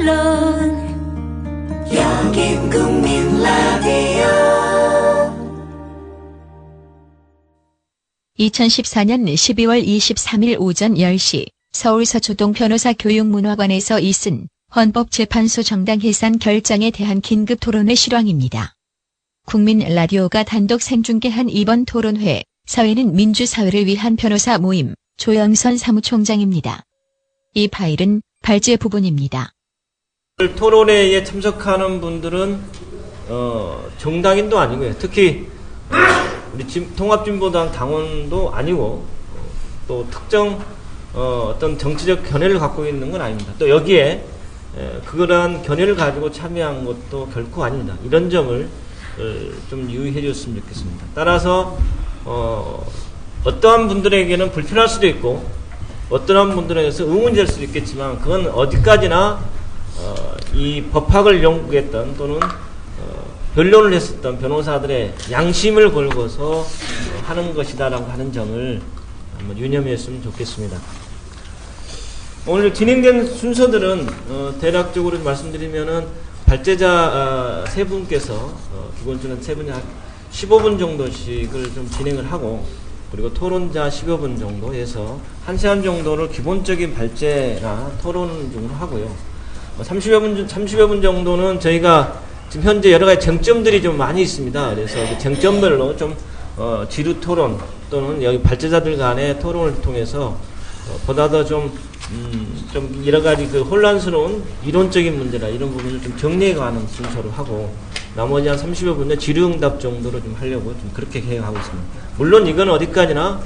언론, 여긴 국민 라디오. 2014년 12월 23일 오전 10시 서울 서초동 변호사교육문화관에서 있은 헌법재판소 정당 해산 결정에 대한 긴급 토론회 실황입니다. 국민 라디오가 단독 생중계한 이번 토론회, 사회는 민주사회를 위한 변호사 모임, 조영선 사무총장입니다. 이 파일은 발제 부분입니다. 토론회에 참석하는 분들은 정당인도 아니고요. 특히 우리 통합진보당 당원도 아니고 또 특정 어떤 정치적 견해를 갖고 있는 건 아닙니다. 또 여기에 그러한 견해를 가지고 참여한 것도 결코 아닙니다. 이런 점을 좀 유의해 줬으면 좋겠습니다. 따라서 어떠한 분들에게는 불편할 수도 있고 어떠한 분들에게서 의문이 될 수도 있겠지만 그건 어디까지나 이 법학을 연구했던 또는 변론을 했었던 변호사들의 양심을 걸고서 하는 것이다라고 하는 점을 한번 유념했으면 좋겠습니다. 오늘 진행된 순서들은 대략적으로 말씀드리면은 발제자 세 분께서 기본적으로 세 분이 한 15분 정도씩을 좀 진행을 하고 그리고 토론자 10여 분 정도 해서 1시간 정도를 기본적인 발제나 토론 정도 하고요. 30여 분 정도는 저희가 지금 현재 여러 가지 쟁점들이 좀 많이 있습니다. 그래서 그 쟁점별로 좀 지루 토론 또는 여기 발제자들 간의 토론을 통해서 보다 더 좀 여러 가지 그 혼란스러운 이론적인 문제나 이런 부분을 좀 정리해가는 순서로 하고 나머지 한 30여 분의 질의응답 정도로 좀 하려고 좀 그렇게 계획하고 있습니다. 물론 이건 어디까지나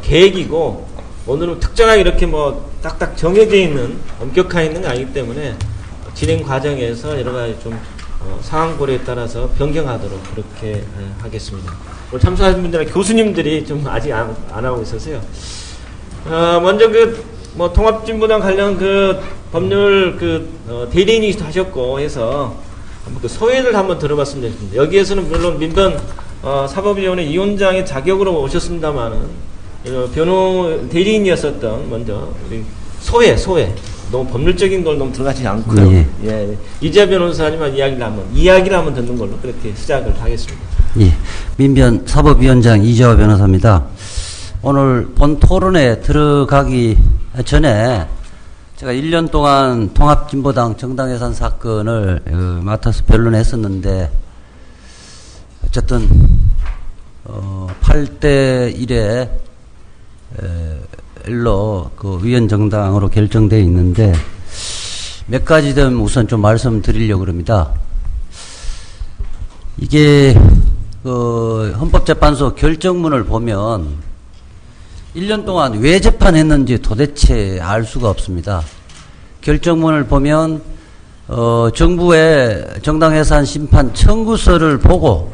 계획이고 오늘은 특정하게 이렇게 뭐 딱딱 정해져 있는 엄격한 있는 게 아니기 때문에 진행 과정에서 여러 가지 좀 상황 고려에 따라서 변경하도록 그렇게 하겠습니다. 오늘 참석하신 분들은 교수님들이 좀 아직 안 하고 있어서요. 먼저 뭐 통합진보당 관련 법률 대리인이 하셨고 해서 한번 소회를 한번 들어봤으면 좋겠습니다. 여기에서는 물론 민변 사법위원회 위원장의 자격으로 오셨습니다만은 대리인이었었던 먼저 우리 소회 너무 법률적인 걸 너무 들어가지 않고요. 예. 이재 변호사님만 이야기를 한번 듣는 걸로 그렇게 시작을 하겠습니다. 예. 민변 사법위원장 이재화 변호사입니다. 오늘 본 토론에 들어가기 전에 제가 1년 동안 통합진보당 정당해산 사건을 맡아서 변론했었는데 어쨌든 8대 1에 1로 그 위헌정당으로 결정되어 있는데 몇 가지 좀 우선 좀 말씀드리려고 합니다. 이게 헌법재판소 결정문을 보면 1년 동안 왜 재판했는지 도대체 알 수가 없습니다. 결정문을 보면 정부의 정당해산 심판 청구서를 보고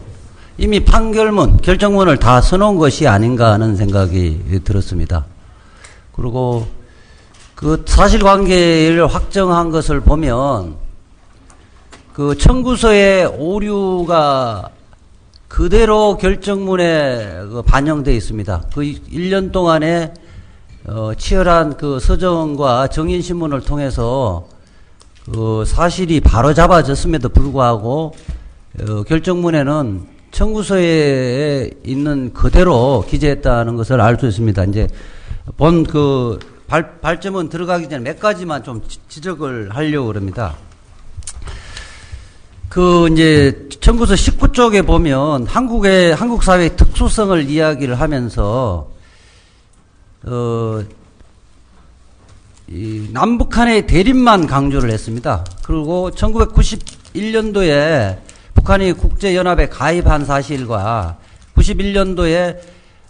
이미 판결문, 결정문을 다 써놓은 것이 아닌가 하는 생각이 들었습니다. 그리고 그 사실관계를 확정한 것을 보면 그 청구서의 오류가 그대로 결정문에 반영되어 있습니다. 그 1년 동안에 치열한 그 서정과 정인신문을 통해서 그 사실이 바로 잡아졌음에도 불구하고 결정문에는 청구서에 있는 그대로 기재했다는 것을 알 수 있습니다. 이제 본 발제문 들어가기 전에 몇 가지만 좀 지적을 하려고 합니다. 이제 청구서 19쪽에 보면 한국 사회의 특수성을 이야기를 하면서 이 남북한의 대립만 강조를 했습니다. 그리고 1991년도에 북한이 국제연합에 가입한 사실과 91년도에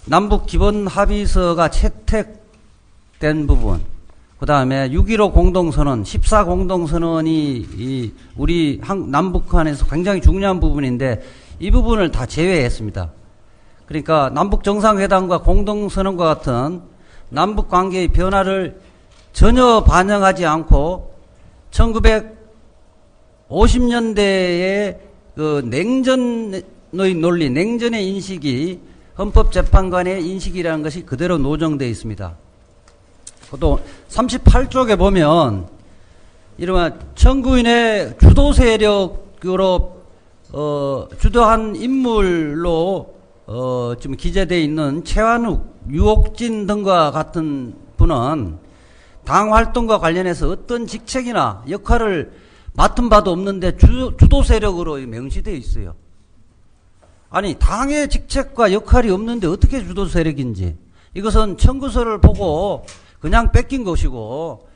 남북 기본 합의서가 채택된 부분, 그 다음에 6.15 공동선언, 14 공동선언이 우리 남북한에서 굉장히 중요한 부분인데 이 부분을 다 제외했습니다. 그러니까 남북 정상회담과 공동선언과 같은 남북 관계의 변화를 전혀 반영하지 않고 1950년대의 그 냉전의 논리, 냉전의 인식이 헌법재판관의 인식이라는 것이 그대로 노정되어 있습니다. 또 38쪽에 보면 이러면 청구인의 주도 세력으로 주도한 인물로 지금 기재되어 있는 최완욱, 유옥진 등과 같은 분은 당 활동과 관련해서 어떤 직책이나 역할을 맡은 바도 없는데 주도 세력으로 명시되어 있어요. 아니, 당의 직책과 역할이 없는데 어떻게 주도 세력인지, 이것은 청구서를 보고 그냥 뺏긴 것이고,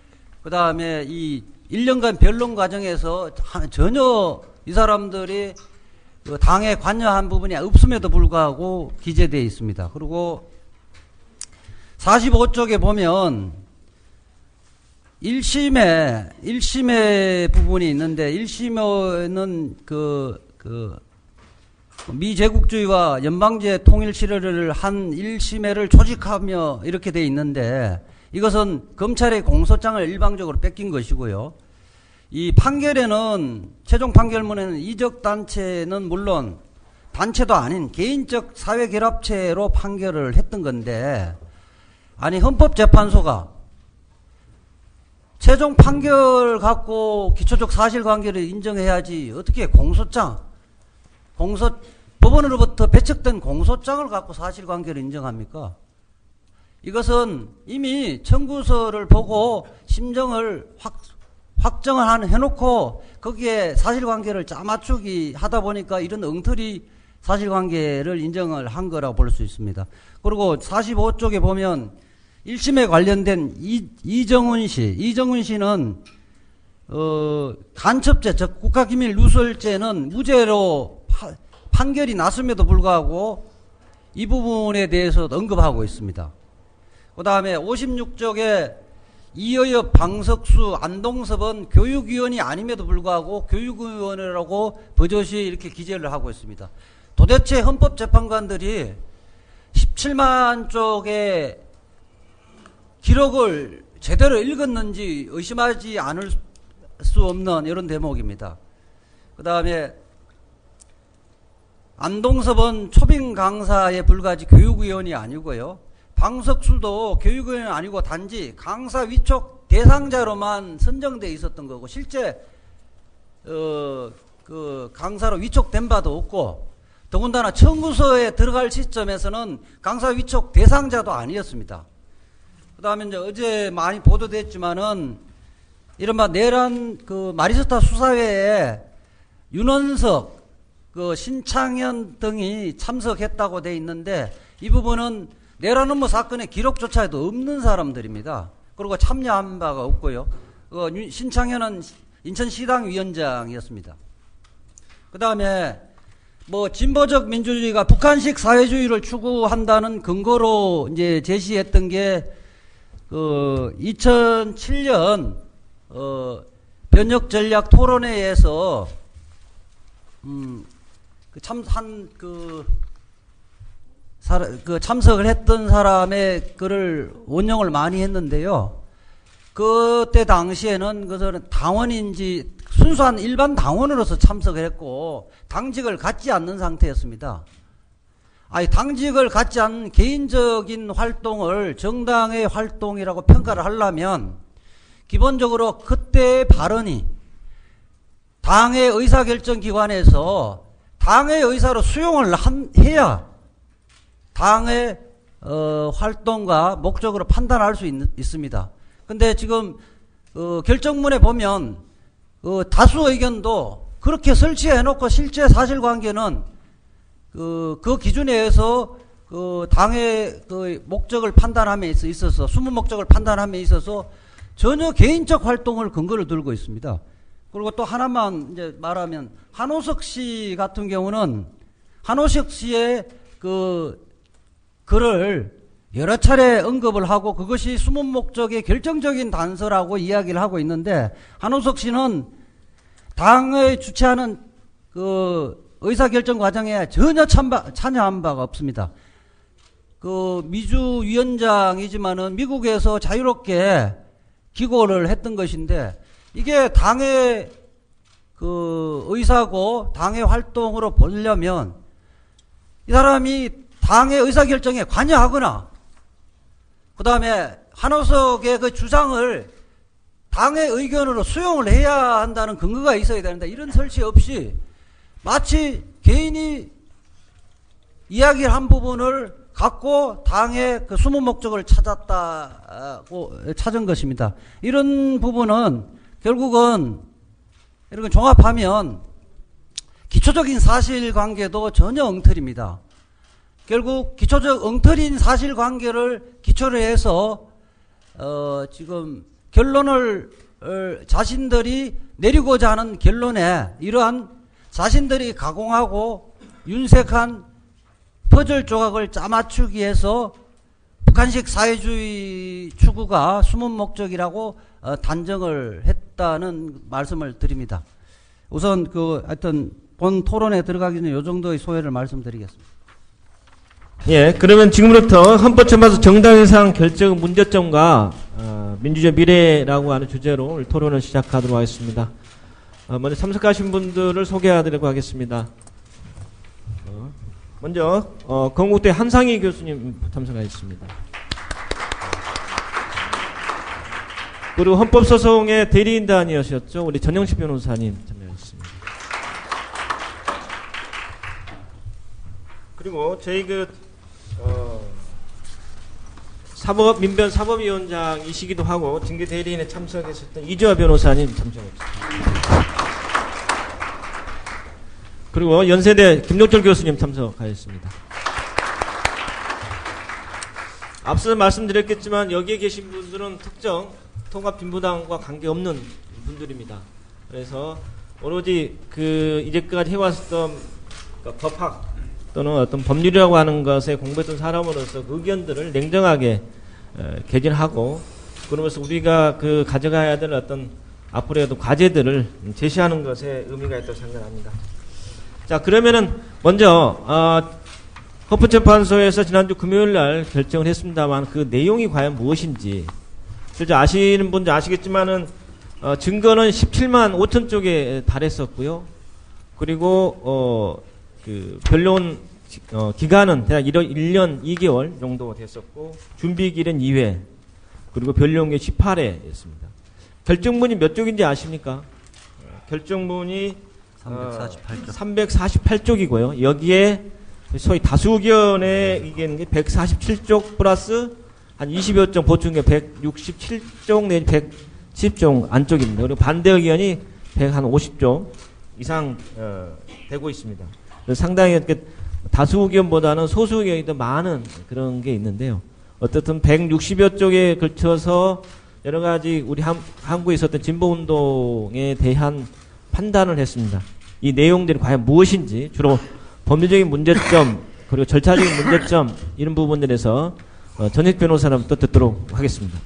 그 다음에 이 1년간 변론 과정에서 전혀 이 사람들이 당에 관여한 부분이 없음에도 불구하고 기재되어 있습니다. 그리고 45쪽에 보면 1심의 부분이 있는데, 1심에는 미제국주의와 연방제 통일 실현을 한 1심회를 조직하며 이렇게 돼 있는데, 이것은 검찰의 공소장을 일방적으로 뺏긴 것이고요. 이 판결에는, 최종 판결문에는 이적단체는 물론 단체도 아닌 개인적 사회결합체로 판결을 했던 건데, 아니, 헌법재판소가 최종 판결 갖고 기초적 사실관계를 인정해야지 어떻게 법원으로부터 배척된 공소장을 갖고 사실관계를 인정합니까? 이것은 이미 청구서를 보고 심정을 확정을 해놓고 거기에 사실관계를 짜맞추기 하다 보니까 이런 엉터리 사실관계를 인정을 한 거라고 볼 수 있습니다. 그리고 45쪽에 보면 1심에 관련된 이정훈 씨는 간첩죄, 즉 국가기밀 누설죄는 무죄로 판결이 났음에도 불구하고 이 부분에 대해서 언급하고 있습니다. 그 다음에 56쪽에 이어엽, 방석수, 안동섭은 교육위원이 아님에도 불구하고 교육위원이라고 버젓이 이렇게 기재를 하고 있습니다. 도대체 헌법재판관들이 17만 쪽의 기록을 제대로 읽었는지 의심하지 않을 수 없는 이런 대목입니다. 그 다음에 안동섭은 초빙 강사에 불과하지 교육위원이 아니고요. 방석수도 교육위원이 아니고 단지 강사 위촉 대상자로만 선정되어 있었던 거고, 실제 그 강사로 위촉된 바도 없고, 더군다나 청구서에 들어갈 시점에서는 강사 위촉 대상자도 아니었습니다. 그 다음에 이제 어제 많이 보도됐지만은 이른바 내란 마리스타 수사회에 윤원석, 신창현 등이 참석했다고 돼 있는데, 이 부분은 내란 음모 사건의 기록조차도 없는 사람들입니다. 그리고 참여한 바가 없고요. 신창현은 인천시당 위원장이었습니다. 그 다음에 진보적 민주주의가 북한식 사회주의를 추구한다는 근거로 이제 제시했던 게 2007년 변혁 전략 토론회에서 참석을 했던 사람의 글을 원용을 많이 했는데요. 그때 당시에는 그것은 당원인지 순수한 일반 당원으로서 참석을 했고 당직을 갖지 않는 상태였습니다. 당직을 갖지 않은 개인적인 활동을 정당의 활동이라고 평가를 하려면 기본적으로 그때의 발언이 당의 의사결정기관에서 당의 의사로 수용을 해야 당의 활동과 목적으로 판단할 수 있습니다. 근데 지금 결정문에 보면 다수 의견도 그렇게 설치해놓고 실제 사실관계는 그 기준에 의해서 당의 목적을 판단함에 있어서 숨은 목적을 판단함에 있어서 전혀 개인적 활동을 근거를 들고 있습니다. 그리고 또 하나만 이제 말하면 한호석 씨 같은 경우는 한호석 씨의 글을 여러 차례 언급을 하고 그것이 숨은 목적의 결정적인 단서라고 이야기를 하고 있는데, 한호석 씨는 당의 주최하는 의사결정 과정에 전혀 참여한 바가 없습니다. 미주 위원장이지만은 미국에서 자유롭게 기고를 했던 것인데, 이게 당의 의사고 당의 활동으로 보려면 이 사람이 당의 의사결정에 관여하거나, 그 다음에 한호석의 주장을 당의 의견으로 수용을 해야 한다는 근거가 있어야 되는데 이런 설치 없이 마치 개인이 이야기를 한 부분을 갖고 당의 그 숨은 목적을 찾은 것입니다. 이런 부분은 결국은 이렇게 종합하면 기초적인 사실관계도 전혀 엉터리입니다. 결국 기초적 엉터리인 사실관계를 기초로 해서 지금 결론을 자신들이 내리고자 하는 결론에 이러한 자신들이 가공하고 윤색한 퍼즐 조각을 짜맞추기 위해서 북한식 사회주의 추구가 숨은 목적이라고 단정을 했다는 말씀을 드립니다. 우선 하여튼 본 토론에 들어가기 전에 이 정도의 소회를 말씀드리겠습니다. 예, 그러면 지금부터 헌법재판소 정당해상 결정 문제점과 민주주의 미래라고 하는 주제로 오늘 토론을 시작하도록 하겠습니다. 먼저 참석하신 분들을 소개하도록 하겠습니다. 먼저 건국대 한상희 교수님 참석하셨습니다. 그리고 헌법소송의 대리인단이었죠. 우리 전영식 변호사님 참여하셨습니다. 그리고 저희 민변 사법위원장이시기도 하고 징계 대리인에 참석하셨던 이주아 변호사님 참석하셨습니다. 그리고 연세대 김용철 교수님 참석하셨습니다. 앞서 말씀드렸겠지만 여기에 계신 분들은 특정 통합진보당과 관계없는 분들입니다. 그래서 오로지 이제까지 해왔던 법학 또는 어떤 법률이라고 하는 것에 공부했던 사람으로서 그 의견들을 냉정하게 개진하고 그러면서 우리가 가져가야 될 어떤 앞으로의 과제들을 제시하는 것에 의미가 있다고 생각합니다. 자, 그러면은 먼저 헌법재판소에서 지난주 금요일 날 결정을 했습니다만 그 내용이 과연 무엇인지 실제 아시는 분들 아시겠지만은 증거는 17만 5천 쪽에 달했었고요. 그리고 변론 기간은 대략 1년 2개월 정도 됐었고 준비기일은 2회 그리고 변론기 18회였습니다. 결정문이 몇 쪽인지 아십니까? 결정문이 348쪽이고요. 여기에 소위 다수 의견의 의견이 147쪽 플러스 한 20여 쪽 보충의 167쪽 내지 110쪽 안쪽입니다. 그리고 반대 의견이 150쪽 이상 되고 있습니다. 상당히 이렇게 다수 의견보다는 소수 의견이 더 많은 그런 게 있는데요. 어쨌든 160여 쪽에 걸쳐서 여러 가지 우리 한국에 있었던 진보운동에 대한 판단을 했습니다. 이 내용들이 과연 무엇인지 주로 법률적인 문제점 그리고 절차적인 문제점 이런 부분들에서 전익 변호사님부터 듣도록 하겠습니다.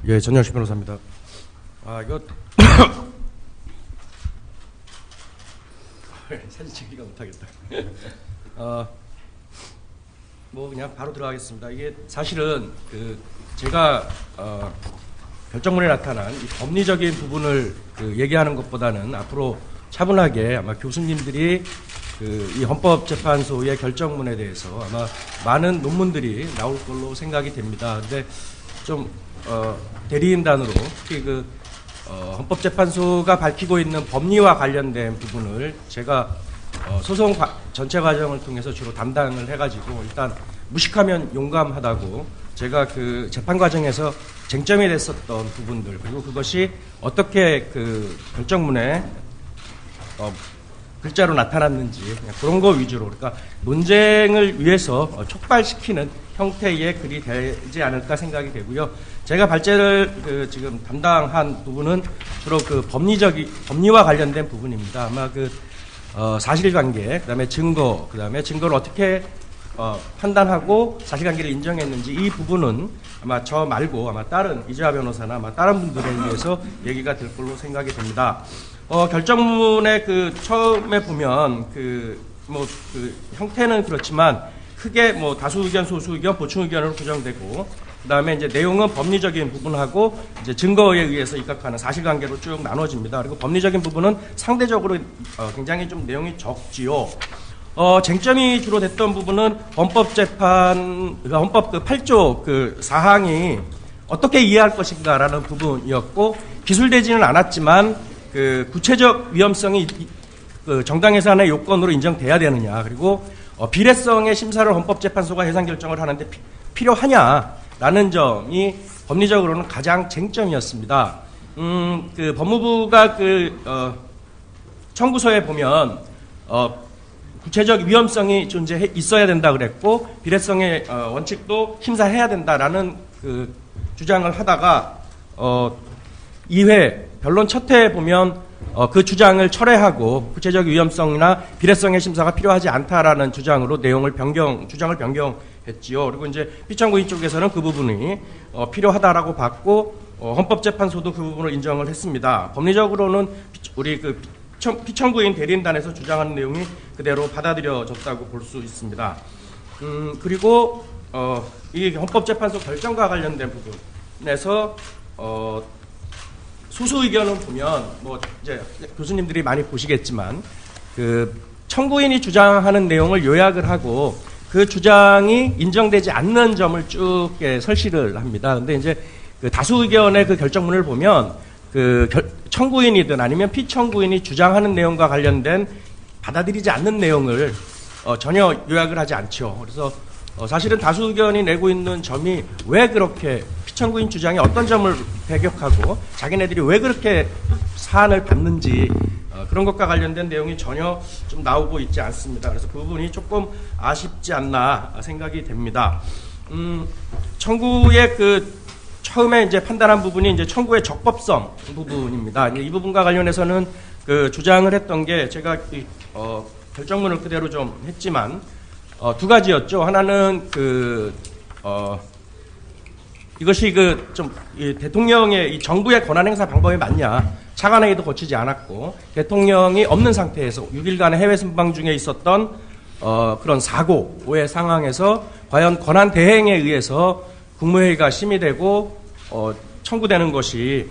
예, 전영식 변호사입니다. 이거 사진 찍기가 못하겠다. 그냥 바로 들어가겠습니다. 이게 사실은 제가 결정문에 나타난 이 법리적인 부분을 얘기하는 것보다는 앞으로 차분하게 아마 교수님들이 이 헌법재판소의 결정문에 대해서 아마 많은 논문들이 나올 걸로 생각이 됩니다. 근데 좀 대리인단으로 특히 헌법재판소가 밝히고 있는 법리와 관련된 부분을 제가 소송 전체 과정을 통해서 주로 담당을 해가지고 일단 무식하면 용감하다고 제가 재판 과정에서 쟁점이 됐었던 부분들 그리고 그것이 어떻게 결정문에 글자로 나타났는지 그런 거 위주로 그러니까 논쟁을 위해서 촉발시키는 형태의 글이 되지 않을까 생각이 되고요. 제가 발제를 지금 담당한 부분은 주로 법리와 관련된 부분입니다. 아마 사실관계, 그다음에 증거, 그다음에 증거를 어떻게 판단하고 사실관계를 인정했는지 이 부분은 아마 저 말고 아마 다른 이재화 변호사나 아마 다른 분들에 의해서 얘기가 될 걸로 생각이 됩니다. 결정문에 처음에 보면 형태는 그렇지만 크게 다수 의견, 소수 의견, 보충 의견으로 구성되고 그다음에 이제 내용은 법리적인 부분하고 이제 증거에 의해서 입각하는 사실관계로 쭉 나눠집니다. 그리고 법리적인 부분은 상대적으로 굉장히 좀 내용이 적지요. 쟁점이 주로 됐던 부분은 헌법 그 8조 그 사항이 어떻게 이해할 것인가라는 부분이었고, 기술되지는 않았지만 그 구체적 위험성이 그 정당 해산의 요건으로 인정돼야 되느냐, 그리고 비례성의 심사를 헌법재판소가 해산 결정을 하는데 필요하냐라는 점이 법리적으로는 가장 쟁점이었습니다. 그 법무부가 청구서에 보면 구체적 위험성이 있어야 된다 그랬고, 비례성의 원칙도 심사해야 된다라는 그 주장을 하다가 2회 변론 첫 회에 보면 그 주장을 철회하고 구체적 위험성이나 비례성의 심사가 필요하지 않다라는 주장으로 주장을 변경했지요. 그리고 이제 피청구인 쪽에서는 그 부분이 필요하다라고 봤고, 헌법재판소도 그 부분을 인정을 했습니다. 법리적으로는 우리 그 피청구인 대리인단에서 주장하는 내용이 그대로 받아들여졌다고 볼 수 있습니다. 그리고 이 헌법재판소 결정과 관련된 부분에서 소수 의견을 보면 뭐 이제 교수님들이 많이 보시겠지만 그 청구인이 주장하는 내용을 요약을 하고 그 주장이 인정되지 않는 점을 쭉 설시를 합니다. 근데 이제 그 다수 의견의 그 결정문을 보면 그 청구인이든 아니면 피청구인이 주장하는 내용과 관련된 받아들이지 않는 내용을 전혀 요약을 하지 않죠. 그래서 사실은 다수 의견이 내고 있는 점이 왜 그렇게 피청구인 주장이 어떤 점을 배격하고 자기네들이 왜 그렇게 사안을 받는지 그런 것과 관련된 내용이 전혀 좀 나오고 있지 않습니다. 그래서 그 부분이 조금 아쉽지 않나 생각이 됩니다. 청구의 그 처음에 이제 판단한 부분이 이제 청구의 적법성 부분입니다. 이제 이 부분과 관련해서는 그 주장을 했던 게 제가 결정문을 그대로 좀 했지만 두 가지였죠. 하나는 이것이 대통령의 이 정부의 권한 행사 방법이 맞냐. 차관회의도 거치지 않았고 대통령이 없는 상태에서 6일간의 해외 순방 중에 있었던 그런 사고의 상황에서 과연 권한 대행에 의해서 국무회의가 심의되고 청구되는 것이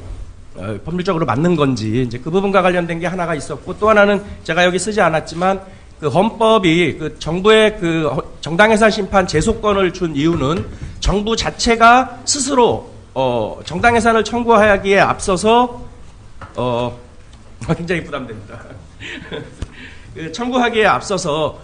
법률적으로 맞는 건지 이제 그 부분과 관련된 게 하나가 있었고, 또 하나는 제가 여기 쓰지 않았지만 그 헌법이 그 정부의 그 정당해산 심판 제소권을 준 이유는 정부 자체가 스스로 정당해산을 청구하기에 앞서서 굉장히 부담됩니다. 그 청구하기에 앞서서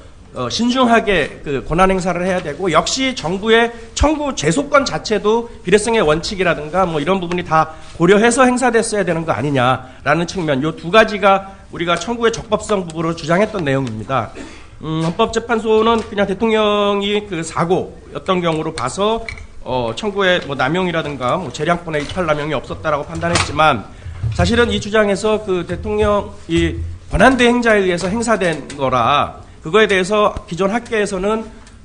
신중하게 그 권한 행사를 해야 되고, 역시 정부의 청구 제소권 자체도 비례성의 원칙이라든가 뭐 이런 부분이 다 고려해서 행사됐어야 되는 거 아니냐라는 측면, 요 두 가지가 우리가 청구의 적법성 부분으로 주장했던 내용입니다. 헌법재판소는 그냥 대통령이 그 사고였던 경우로 봐서 청구의 뭐 남용이라든가 뭐 재량권의 이탈 남용이 없었다라고 판단했지만, 사실은 이 주장에서 그 대통령이 권한대행자에 의해서 행사된 거라, 그거에 대해서 기존 학계에서는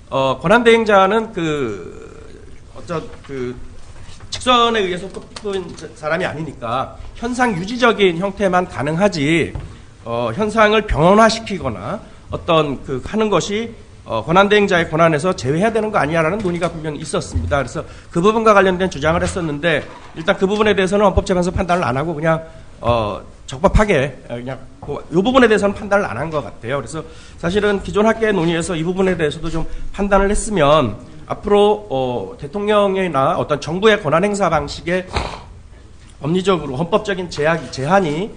권한대행자는 직선에 의해서 뽑힌 사람이 아니니까 현상 유지적인 형태만 가능하지 현상을 병원화시키거나 하는 것이 권한대행자의 권한에서 제외해야 되는 거 아니냐라는 논의가 분명히 있었습니다. 그래서 그 부분과 관련된 주장을 했었는데, 일단 그 부분에 대해서는 헌법재판소 판단을 안 하고 그냥 적법하게 그냥 이 부분에 대해서는 판단을 안 한 것 같아요. 그래서 사실은 기존 학계의 논의에서 이 부분에 대해서도 좀 판단을 했으면 앞으로 대통령이나 어떤 정부의 권한 행사 방식에 법리적으로 헌법적인 제한이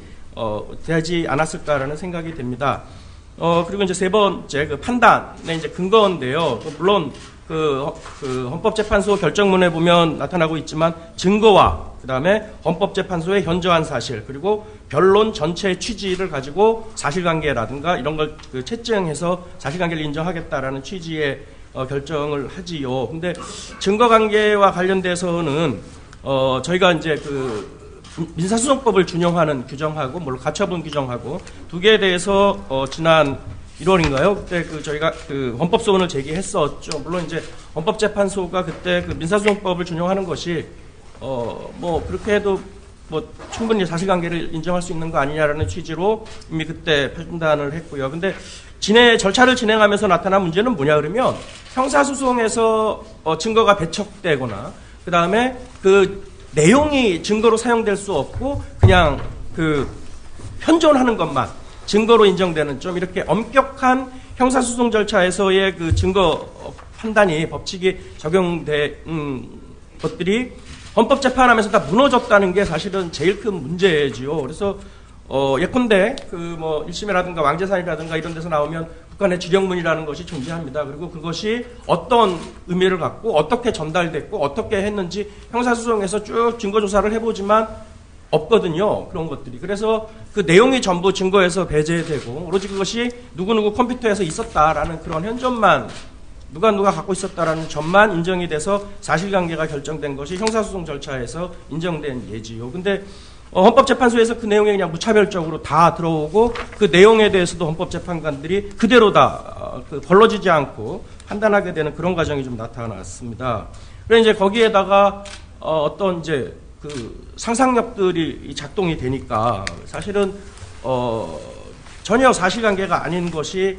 되지 않았을까라는 생각이 됩니다. 그리고 이제 세 번째 그 판단의 이제 근거인데요. 물론 그 헌법재판소 결정문에 보면 나타나고 있지만 증거와 그다음에 헌법재판소의 현저한 사실, 그리고 변론 전체의 취지를 가지고 사실관계라든가 이런 걸 채증해서 사실관계를 인정하겠다라는 취지의 결정을 하지요. 근데 증거관계와 관련돼서는 저희가 이제 민사소송법을 준용하는 규정하고 물론 가처분 규정하고 두 개에 대해서 지난 1월인가요? 그때 저희가 헌법소원을 제기했었죠. 물론 이제 헌법재판소가 그때 민사소송법을 준용하는 것이 그렇게 해도 충분히 사실관계를 인정할 수 있는 거 아니냐라는 취지로 이미 그때 판단을 했고요. 근데 절차를 진행하면서 나타난 문제는 뭐냐 그러면, 형사소송에서 증거가 배척되거나 그 다음에 그 내용이 증거로 사용될 수 없고 그냥 그 현존하는 것만 증거로 인정되는 좀 이렇게 엄격한 형사소송 절차에서의 그 증거 판단이 법칙이 적용된 것들이 헌법재판하면서 다 무너졌다는 게 사실은 제일 큰 문제지요. 그래서 예컨대 그 뭐 1심이라든가 왕재산이라든가 이런 데서 나오면 북한의 지령문이라는 것이 존재합니다. 그리고 그것이 어떤 의미를 갖고 어떻게 전달됐고 어떻게 했는지 형사소송에서 쭉 증거조사를 해보지만 없거든요. 그런 것들이. 그래서 그 내용이 전부 증거에서 배제되고 오로지 그것이 누구누구 컴퓨터에서 있었다라는 그런 현존만 누가 갖고 있었다라는 점만 인정이 돼서 사실관계가 결정된 것이 형사소송 절차에서 인정된 예지요. 근데 헌법재판소에서 그 내용이 그냥 무차별적으로 다 들어오고 그 내용에 대해서도 헌법재판관들이 그대로 다 벌러지지 않고 판단하게 되는 그런 과정이 좀 나타났습니다. 그래서 이제 거기에다가 어떤 이제 그 상상력들이 작동이 되니까 사실은 전혀 사실관계가 아닌 것이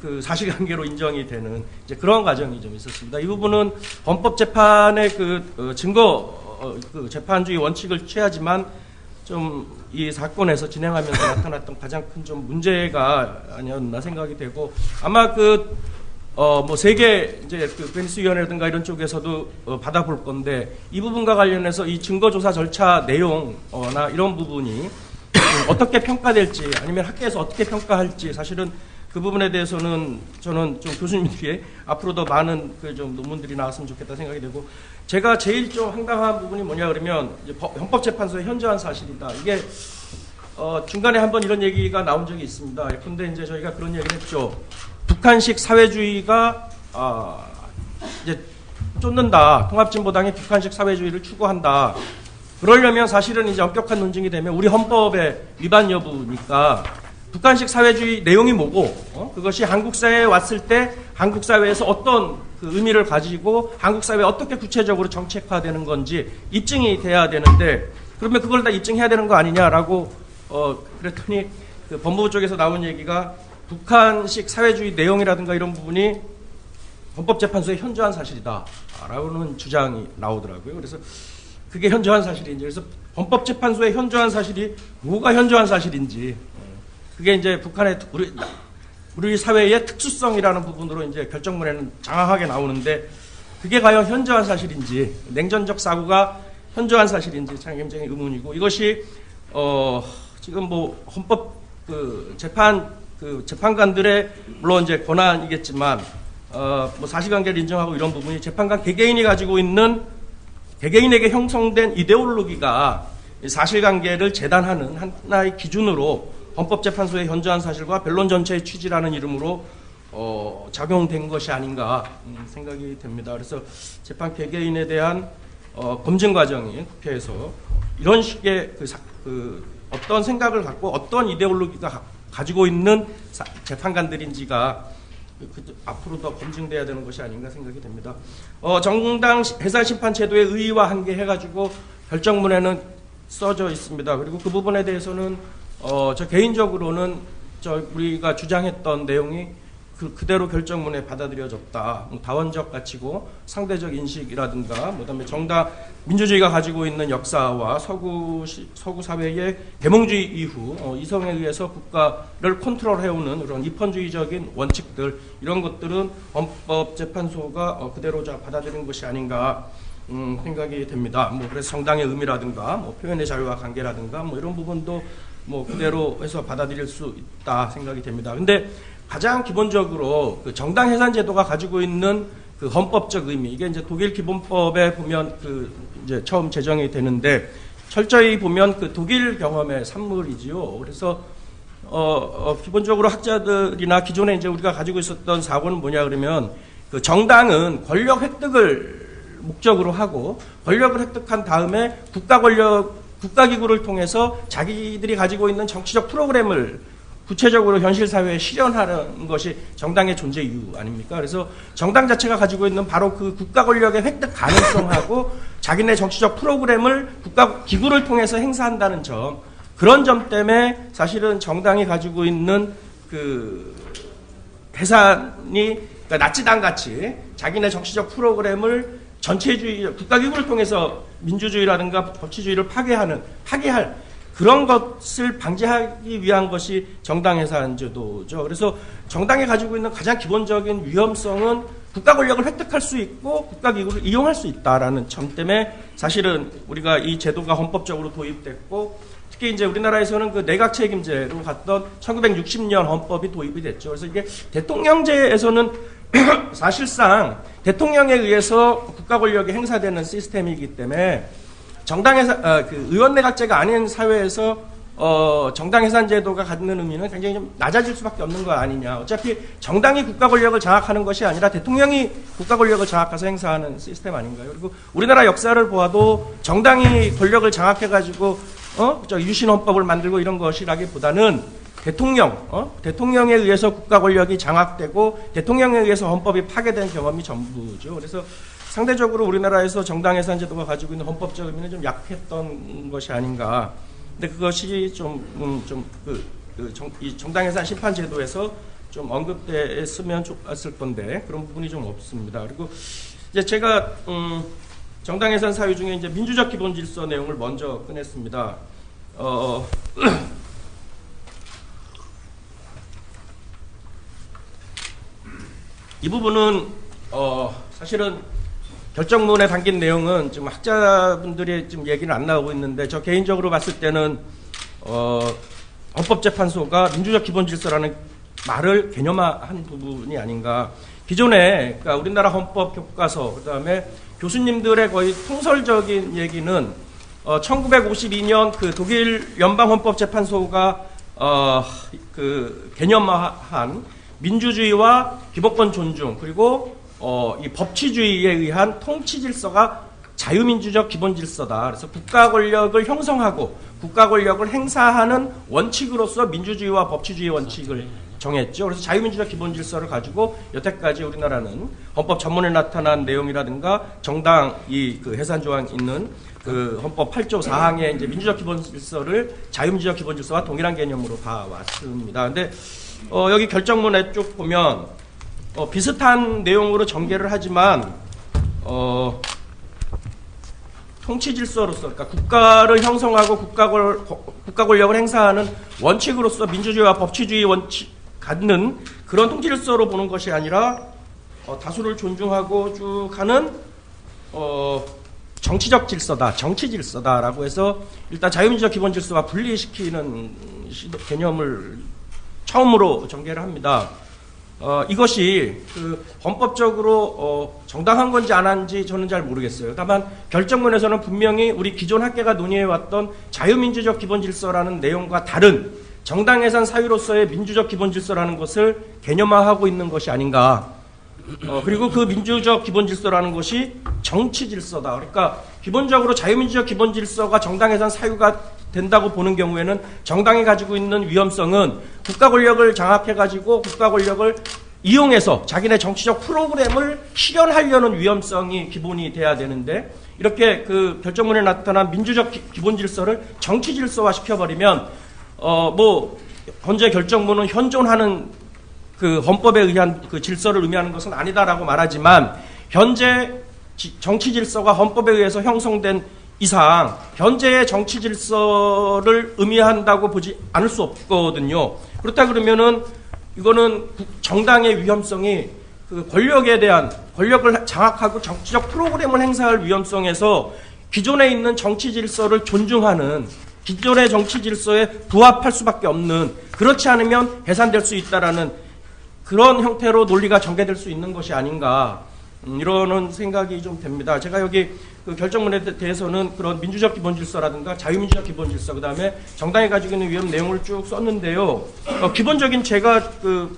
그 사실관계로 인정이 되는 이제 그런 과정이 좀 있었습니다. 이 부분은 헌법재판의 그 증거 그 재판주의 원칙을 취하지만 좀 이 사건에서 진행하면서 나타났던 가장 큰 좀 문제가 아니었나 생각이 되고 아마 뭐 세계 이제 그 베니스 위원회라든가 이런 쪽에서도 받아볼 건데 이 부분과 관련해서 이 증거조사 절차 내용나 이런 부분이 어떻게 평가될지 아니면 학계에서 어떻게 평가할지 사실은 그 부분에 대해서는 저는 좀 교수님들이 앞으로 더 많은 그 좀 논문들이 나왔으면 좋겠다 생각이 되고 제가 제일 좀 황당한 부분이 뭐냐 그러면 헌법재판소의 현저한 사실이다. 이게 중간에 한번 이런 얘기가 나온 적이 있습니다. 근데 이제 저희가 그런 얘기를 했죠. 북한식 사회주의가 이제 쫓는다. 통합진보당이 북한식 사회주의를 추구한다. 그러려면 사실은 이제 엄격한 논증이 되면 우리 헌법의 위반 여부니까 북한식 사회주의 내용이 뭐고 그것이 한국 사회에 왔을 때 한국 사회에서 어떤 그 의미를 가지고 한국 사회에 어떻게 구체적으로 정책화되는 건지 입증이 돼야 되는데 그러면 그걸 다 입증해야 되는 거 아니냐라고 그랬더니 그 법무부 쪽에서 나온 얘기가 북한식 사회주의 내용이라든가 이런 부분이 헌법재판소의 현저한 사실이다라는 주장이 나오더라고요. 그래서 그게 현저한 사실인지 그래서 헌법재판소의 현저한 사실이 뭐가 현저한 사실인지 그게 이제 북한의 우리 사회의 특수성이라는 부분으로 이제 결정문에는 장황하게 나오는데 그게 과연 현저한 사실인지 냉전적 사고가 현저한 사실인지 참 굉장히 의문이고 이것이 지금 뭐 헌법 재판관들의 물론 이제 권한이겠지만 뭐 사실관계를 인정하고 이런 부분이 재판관 개개인이 가지고 있는 개개인에게 형성된 이데올로기가 사실관계를 재단하는 하나의 기준으로 헌법재판소의 현저한 사실과 변론 전체의 취지라는 이름으로 작용된 것이 아닌가 생각이 됩니다. 그래서 재판 개개인에 대한 검증 과정이 국회에서 이런 식의 어떤 생각을 갖고 어떤 이데올로기가 가지고 있는 재판관들인지가 앞으로 더 검증돼야 되는 것이 아닌가 생각이 됩니다. 정당 해산심판 제도의 의의와 한계 해가지고 결정문에는 써져 있습니다. 그리고 그 부분에 대해서는 저 개인적으로는 우리가 주장했던 내용이 그대로 결정문에 받아들여졌다. 다원적 가치고 상대적 인식이라든가 그다음에 정당 민주주의가 가지고 있는 역사와 서구 사회의 계몽주의 이후 이성에 의해서 국가를 컨트롤해오는 그런 입헌주의적인 원칙들 이런 것들은 헌법재판소가 그대로 받아들인 것이 아닌가 생각이 됩니다. 뭐 그래서 정당의 의미라든가 뭐 표현의 자유와 관계라든가 뭐 이런 부분도 뭐 그대로 해서 받아들일 수 있다 생각이 됩니다. 근데 가장 기본적으로 그 정당 해산 제도가 가지고 있는 그 헌법적 의미 이게 이제 독일 기본법에 보면 그 이제 처음 제정이 되는데 철저히 보면 그 독일 경험의 산물이지요. 그래서 기본적으로 학자들이나 기존에 이제 우리가 가지고 있었던 사고는 뭐냐 그러면 그 정당은 권력 획득을 목적으로 하고 권력을 획득한 다음에 국가기구를 통해서 자기들이 가지고 있는 정치적 프로그램을 구체적으로 현실 사회에 실현하는 것이 정당의 존재 이유 아닙니까? 그래서 정당 자체가 가지고 있는 바로 그 국가 권력의 획득 가능성하고 자기네 정치적 프로그램을 국가 기구를 통해서 행사한다는 점, 그런 점 때문에 사실은 정당이 가지고 있는 그 해산이 그러니까 나치당 같이 자기네 정치적 프로그램을 전체주의, 국가기구를 통해서 민주주의라든가 법치주의를 파괴할 그런 것을 방지하기 위한 것이 정당해산제도죠. 그래서 정당이 가지고 있는 가장 기본적인 위험성은 국가 권력을 획득할 수 있고 국가기구를 이용할 수 있다라는 점 때문에 사실은 우리가 이 제도가 헌법적으로 도입됐고 특히 이제 우리나라에서는 그 내각 책임제로 갔던 1960년 헌법이 도입이 됐죠. 그래서 이게 대통령제에서는 사실상 대통령에 의해서 국가 권력이 행사되는 시스템이기 때문에 그 의원내각제가 아닌 사회에서 정당해산제도가 갖는 의미는 굉장히 좀 낮아질 수밖에 없는 거 아니냐. 어차피 정당이 국가 권력을 장악하는 것이 아니라 대통령이 국가 권력을 장악해서 행사하는 시스템 아닌가요? 그리고 우리나라 역사를 보아도 정당이 권력을 장악해가지고 유신헌법을 만들고 이런 것이라기보다는 대통령에 의해서 국가 권력이 장악되고 대통령에 의해서 헌법이 파괴된 경험이 전부죠. 그래서 상대적으로 우리나라에서 정당해산제도가 가지고 있는 헌법적 의미는 좀 약했던 것이 아닌가. 근데 그것이 이 정당해산 심판제도에서 좀 언급됐으면 좋았을 건데 그런 부분이 좀 없습니다. 그리고 이제 제가 정당해산 사유 중에 이제 민주적 기본질서 내용을 먼저 꺼냈습니다. 이 부분은 사실은 결정문에 담긴 내용은 지금 학자분들이 지금 얘기는 안 나오고 있는데 저 개인적으로 봤을 때는 헌법재판소가 민주적 기본질서라는 말을 개념화한 부분이 아닌가. 기존에 그러니까 우리나라 헌법 교과서 그다음에 교수님들의 거의 통설적인 얘기는 1952년 그 독일 연방헌법재판소가 그 개념화한 민주주의와 기본권 존중 그리고 이 법치주의에 의한 통치 질서가 자유민주적 기본질서다. 그래서 국가 권력을 형성하고 국가 권력을 행사하는 원칙으로서 민주주의와 법치주의 원칙을 정했죠. 그래서 자유민주적 기본질서를 가지고 여태까지 우리나라는 헌법 전문에 나타난 내용이라든가 정당 그 해산 조항 있는 그 헌법 8조 4항의 이제 민주적 기본질서를 자유민주적 기본질서와 동일한 개념으로 봐왔습니다. 근데 여기 결정문에 쭉 보면 비슷한 내용으로 전개를 하지만 통치 질서로서 그러니까 국가를 형성하고 국가 권력을 행사하는 원칙으로서 민주주의와 법치주의 원칙 갖는 그런 통치 질서로 보는 것이 아니라 다수를 존중하고 쭉 하는 정치적 질서다, 정치 질서다라고 해서 일단 자유민주적 기본 질서와 분리시키는 개념을 처음으로 전개를 합니다. 이것이 그 헌법적으로 정당한 건지 안 한지 저는 잘 모르겠어요. 다만 결정문에서는 분명히 우리 기존 학계가 논의해왔던 자유민주적 기본질서라는 내용과 다른 정당해산 사유로서의 민주적 기본질서라는 것을 개념화하고 있는 것이 아닌가. 그리고 그 민주적 기본질서라는 것이 정치질서다. 그러니까 기본적으로 자유민주적 기본질서가 정당해산 사유가 된다고 보는 경우에는 정당이 가지고 있는 위험성은 국가 권력을 장악해가지고 국가 권력을 이용해서 자기네 정치적 프로그램을 실현하려는 위험성이 기본이 돼야 되는데 이렇게 그 결정문에 나타난 민주적 기본질서를 정치질서화 시켜버리면 현재 결정문은 현존하는 그 헌법에 의한 그 질서를 의미하는 것은 아니다라고 말하지만 현재 정치 질서가 헌법에 의해서 형성된 이상 현재의 정치 질서를 의미한다고 보지 않을 수 없거든요. 그렇다 그러면은 이거는 정당의 위험성이 그 권력을 장악하고 정치적 프로그램을 행사할 위험성에서 기존에 있는 정치 질서를 존중하는 기존의 정치 질서에 부합할 수밖에 없는 그렇지 않으면 해산될 수 있다라는 그런 형태로 논리가 전개될 수 있는 것이 아닌가 이러는 생각이 좀 됩니다. 제가 여기 그 결정문에 대해서는 그런 민주적 기본질서라든가 자유민주적 기본질서 그다음에 정당이 가지고 있는 위험 내용을 쭉 썼는데요. 기본적인 제가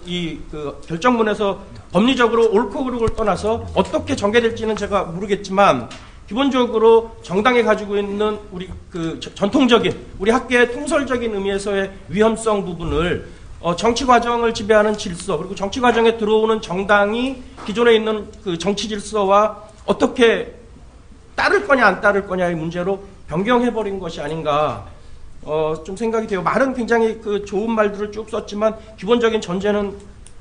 이 결정문에서 법리적으로 옳고 그르고를 떠나서 어떻게 전개될지는 제가 모르겠지만 기본적으로 정당이 가지고 있는 우리 그 전통적인 우리 학계의 통설적인 의미에서의 위험성 부분을 정치 과정을 지배하는 질서 그리고 정치 과정에 들어오는 정당이 기존에 있는 그 정치 질서와 어떻게 따를 거냐 안 따를 거냐의 문제로 변경해버린 것이 아닌가 좀 생각이 돼요. 말은 굉장히 그 좋은 말들을 쭉 썼지만 기본적인 전제는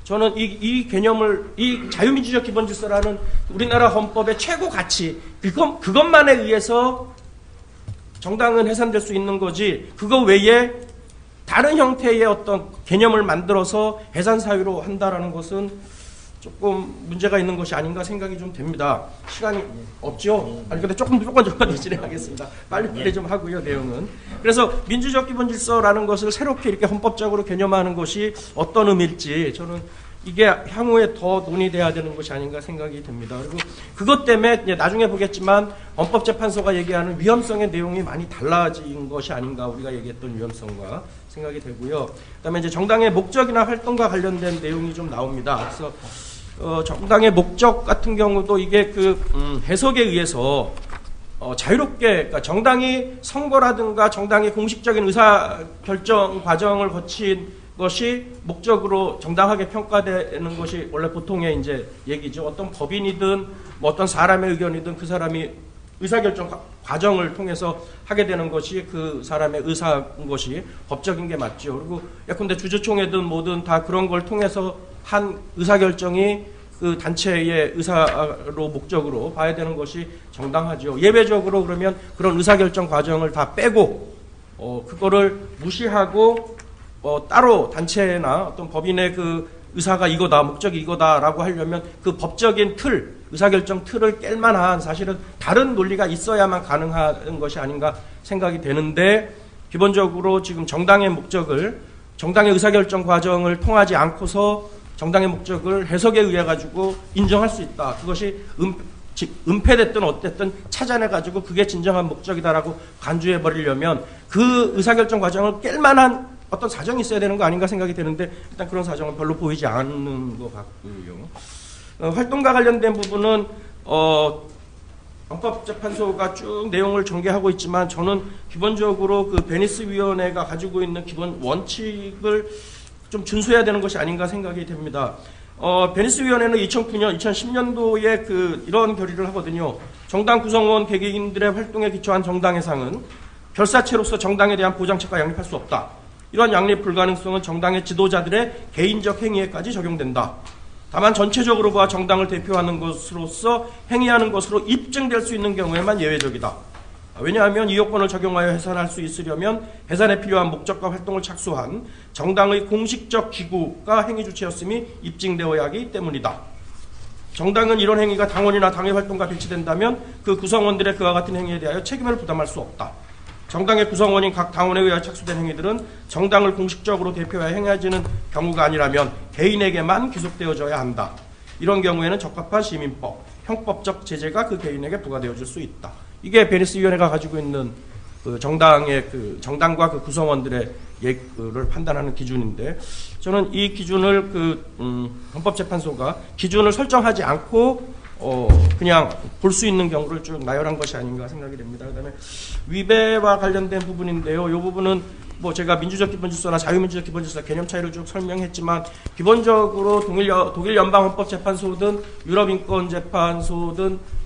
저는 이 개념을, 이 자유민주적 기본질서라는 우리나라 헌법의 최고 가치, 그것만에 의해서 정당은 해산될 수 있는 거지, 그거 외에 다른 형태의 어떤 개념을 만들어서 해산 사유로 한다라는 것은 조금 문제가 있는 것이 아닌가 생각이 좀 됩니다. 시간이 없죠? 아니, 근데 조금 진행하겠습니다. 빨리 좀 하고요, 내용은. 그래서 민주적 기본질서라는 것을 새롭게 이렇게 헌법적으로 개념하는 것이 어떤 의미일지 저는 이게 향후에 더 논의돼야 되는 것이 아닌가 생각이 됩니다. 그리고 그것 때문에 나중에 보겠지만 헌법재판소가 얘기하는 위헌성의 내용이 많이 달라진 것이 아닌가, 우리가 얘기했던 위헌성과 생각이 되고요. 그다음에 이제 정당의 목적이나 활동과 관련된 내용이 좀 나옵니다. 그래서 정당의 목적 같은 경우도 이게 해석에 의해서 자유롭게, 그러니까 정당이 선거라든가 정당의 공식적인 의사 결정 과정을 거친 것이 목적으로 정당하게 평가되는 것이 원래 보통의 이제 얘기죠. 어떤 법인이든 뭐 어떤 사람의 의견이든 그 사람이 의사결정 과정을 통해서 하게 되는 것이 그 사람의 의사인 것이 법적인 게 맞죠. 그리고 예컨대 주주총회든 뭐든 다 그런 걸 통해서 한 의사결정이 그 단체의 의사로 목적으로 봐야 되는 것이 정당하죠. 예외적으로 그러면 그런 의사결정 과정을 다 빼고 그거를 무시하고 따로 단체나 어떤 법인의 그 의사가 이거다, 목적이 이거다라고 하려면 그 법적인 틀, 의사결정 틀을 깰 만한 사실은 다른 논리가 있어야만 가능한 것이 아닌가 생각이 되는데, 기본적으로 지금 정당의 목적을, 정당의 의사결정 과정을 통하지 않고서 정당의 목적을 해석에 의해 가지고 인정할 수 있다. 그것이 은폐됐든 어쨌든 찾아내가지고 그게 진정한 목적이다라고 간주해 버리려면 그 의사결정 과정을 깰 만한 어떤 사정이 있어야 되는 거 아닌가 생각이 되는데, 일단 그런 사정은 별로 보이지 않는 것 같고요. 활동과 관련된 부분은 헌법재판소가 쭉 내용을 전개하고 있지만 저는 기본적으로 그 베니스 위원회가 가지고 있는 기본 원칙을 좀 준수해야 되는 것이 아닌가 생각이 됩니다. 베니스 위원회는 2009년, 2010년도에 이런 결의를 하거든요. 정당 구성원 개개인들의 활동에 기초한 정당 해상은 결사체로서 정당에 대한 보장책과 양립할 수 없다. 이러한 양립 불가능성은 정당의 지도자들의 개인적 행위에까지 적용된다. 다만 전체적으로 봐 정당을 대표하는 것으로서 행위하는 것으로 입증될 수 있는 경우에만 예외적이다. 왜냐하면 이 요건을 적용하여 해산할 수 있으려면 해산에 필요한 목적과 활동을 착수한 정당의 공식적 기구가 행위 주체였음이 입증되어야 하기 때문이다. 정당은 이런 행위가 당원이나 당의 활동과 배치된다면 그 구성원들의 그와 같은 행위에 대하여 책임을 부담할 수 없다. 정당의 구성원인 각 당원에 의하여 착수된 행위들은 정당을 공식적으로 대표하여 행해지는 경우가 아니라면 개인에게만 귀속되어져야 한다. 이런 경우에는 적합한 시민법, 형법적 제재가 그 개인에게 부과되어질 수 있다. 이게 베니스 위원회가 가지고 있는 정당과 그 구성원들의 예를 판단하는 기준인데, 저는 이 기준을 헌법재판소가 기준을 설정하지 않고 그냥 볼 수 있는 경우를 쭉 나열한 것이 아닌가 생각이 됩니다. 그다음에 위배와 관련된 부분인데요. 이 부분은 뭐 제가 민주적 기본질서나 자유민주적 기본질서 개념 차이를 쭉 설명했지만, 기본적으로 독일 연방헌법재판소든 유럽인권재판소든